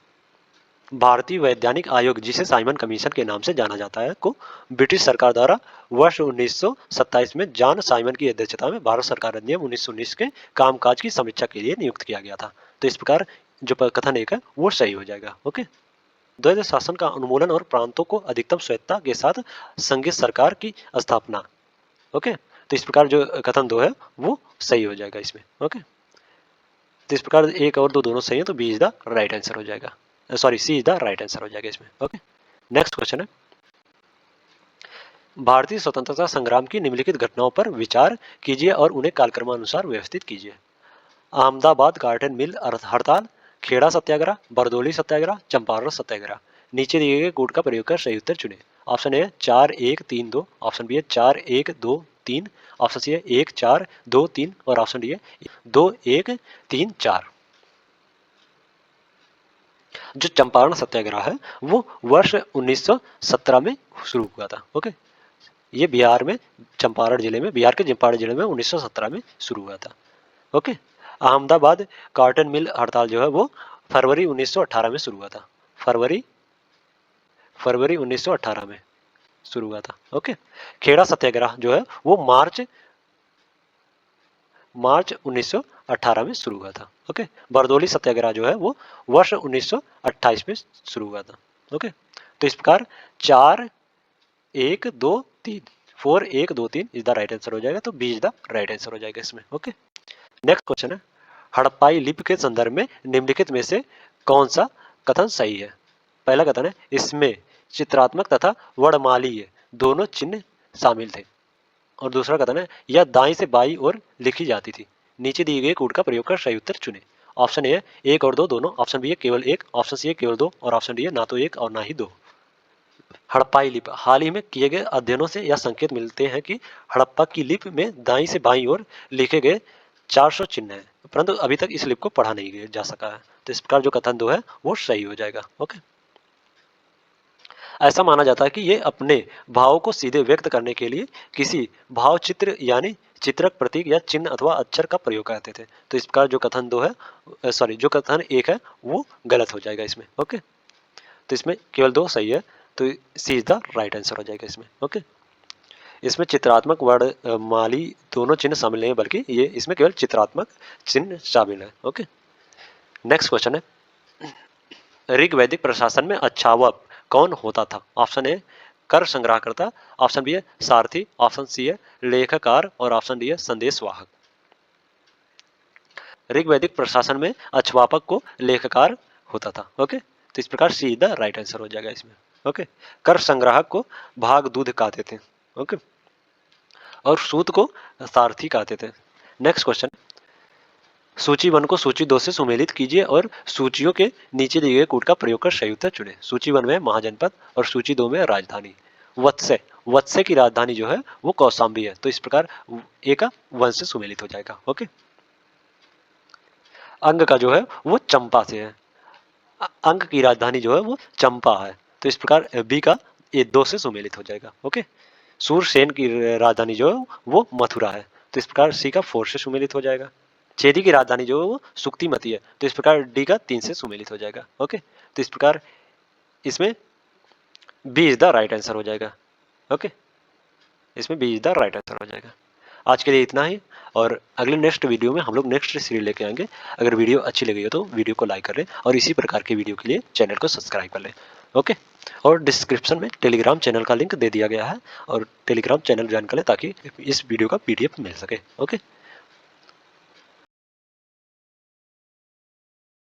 भारतीय वैज्ञानिक आयोग, जिसे साइमन कमीशन के नाम से जाना जाता है, को ब्रिटिश सरकार द्वारा वर्ष 1927 में जॉन साइमन की अध्यक्षता में भारत सरकार अधिनियम 1919 के कामकाज की समीक्षा के लिए नियुक्त किया गया था। तो इस प्रकार जो कथन एक है वो सही हो जाएगा। ओके, द्वैध शासन का उन्मूलन और प्रांतों को अधिकतम स्वायत्तता के साथ संघीय सरकार की स्थापना। ओके, तो इस प्रकार जो कथन दो है वो सही हो जाएगा इसमें। ओके, तो इस प्रकार एक और दो दोनों सही है, तो B is the right answer हो जाएगा। Sorry, C is the right answer हो जाएगा इसमें। ओके, नेक्स्ट क्वेश्चन है, भारतीय स्वतंत्रता संग्राम की निम्नलिखित घटनाओं पर विचार कीजिए और उन्हें कालक्रमानुसार व्यवस्थित कीजिए। अहमदाबाद कार्टन मिल हड़ताल, खेड़ा सत्याग्रह, बरदोली सत्याग्रह, चंपारण सत्याग्रह। नीचे दिए गए कोड का प्रयोग कर सही उत्तर चुने। ऑप्शन ए 4132, ऑप्शन बी है 4123, ऑप्शन सी है 1423 और ऑप्शन डी है 2134। जो चंपारण सत्याग्रह है वो वर्ष 1917 में शुरू हुआ था। ओके, ये बिहार में चंपारण जिले में, बिहार के चंपारण जिले में 1917 में शुरू हुआ था। ओके, अहमदाबाद कॉटन मिल हड़ताल जो है वो फरवरी 1918 में शुरू हुआ था। फरवरी 1918 में शुरू हुआ था। ओके, खेड़ा सत्याग्रह जो है वो मार्च 1918 में शुरू हुआ था। ओके, बरदोली सत्याग्रह जो है वो वर्ष 1928 में शुरू हुआ था। ओके, तो इस प्रकार 4123 4123 इज द राइट आंसर हो जाएगा। तो B is the right answer हो जाएगा इसमें। ओके, नेक्स्ट क्वेश्चन है, हड़प्पाई लिपि के संदर्भ में निम्नलिखित में से कौन सा कथन सही है? पहला कथन है, इसमें चित्रात्मक तथा वर्णमालीय दोनों चिन्ह शामिल थे। और दूसरा कथन है, यह दाईं से बाईं ओर लिखी जाती थी। नीचे दिए गए कोड का प्रयोग कर सही उत्तर चुने। ऑप्शन ए है एक और दो दोनों, ऑप्शन बी है केवल एक, ऑप्शन सी है केवल दो और ऑप्शन डी है ना तो एक और ना ही दो। हड़प्पाई लिपि, हाल ही में किए गए अध्ययनों से यह संकेत मिलते हैं कि हड़प्पा की लिपि में दाईं से बाईं ओर लिखे गए 400 चिन्ह हैं, परंतु अभी तक इस लिपि को पढ़ा नहीं जा सका है। तो इस प्रकार जो कथन दो है वो सही हो जाएगा। ओके, ऐसा माना जाता है कि ये अपने भावों को सीधे व्यक्त करने के लिए किसी भाव चित्र यानी चित्रक प्रतीक या चिन्ह अथवा अक्षर का प्रयोग करते थे। तो इस प्रकार जो कथन दो है सॉरी जो कथन एक है वो गलत हो जाएगा इसमें। ओके, तो इसमें केवल दो सही है, तो सी इज द राइट आंसर हो जाएगा इसमें। ओके, इसमें चित्रात्मक वर्णमाली दोनों चिन्ह शामिल नहीं है, बल्कि ये इसमें केवल चित्रात्मक चिन्ह शामिल है। ओके, नेक्स्ट क्वेश्चन है, ऋग्वैदिक प्रशासन में अच्छावक कौन होता था? ऑप्शन ए कर संग्रहकर्ता, ऑप्शन बी है सारथी, ऑप्शन सी है लेखकार और ऑप्शन डी है संदेशवाहक। ऋग्वैदिक प्रशासन में अच्छवापक को लेखकार होता था। ओके, तो इस प्रकार सी द राइट आंसर हो जाएगा इसमें। ओके, कर संग्राहक को भाग दूध कहते थे। ओके, और सूत को सारथी कहते थे। नेक्स्ट क्वेश्चन, सूची 1 को सूची 2 से सुमेलित कीजिए और सूचियों के नीचे दिए गए कोड का प्रयोग कर सही उत्तर चुनें। सूची 1 में महाजनपद और सूची 2 में राजधानी। वत्स्य, वत्स्य की राजधानी जो है वो कौशाम्बी है, तो इस प्रकार ए का 1 से सुमेलित हो जाएगा। ओके, अंग का जो है वो चंपा से है। अंग की राजधानी जो है वो चंपा है, तो इस प्रकार बी का ए 2 से सुमेलित हो जाएगा। ओके, सूरसेन की राजधानी जो है वो मथुरा है, तो इस प्रकार सी का 4 से सुमेलित हो जाएगा। चेदी की राजधानी जो है वो सुक्तिमती है, तो इस प्रकार डी का 3 से सुमेलित हो जाएगा। ओके, तो इस प्रकार इसमें B is the right answer हो जाएगा। ओके, इसमें B is the right answer हो जाएगा। आज के लिए इतना ही, और अगले नेक्स्ट वीडियो में हम लोग नेक्स्ट सीरीज लेके आएंगे। अगर वीडियो अच्छी लगी हो तो वीडियो को लाइक कर लें और इसी प्रकार के वीडियो के लिए चैनल को सब्सक्राइब कर लें। ओके, और डिस्क्रिप्शन में टेलीग्राम चैनल का लिंक दे दिया गया है, और टेलीग्राम चैनल ज्वाइन कर लें ताकि इस वीडियो का PDF मिल सके। ओके।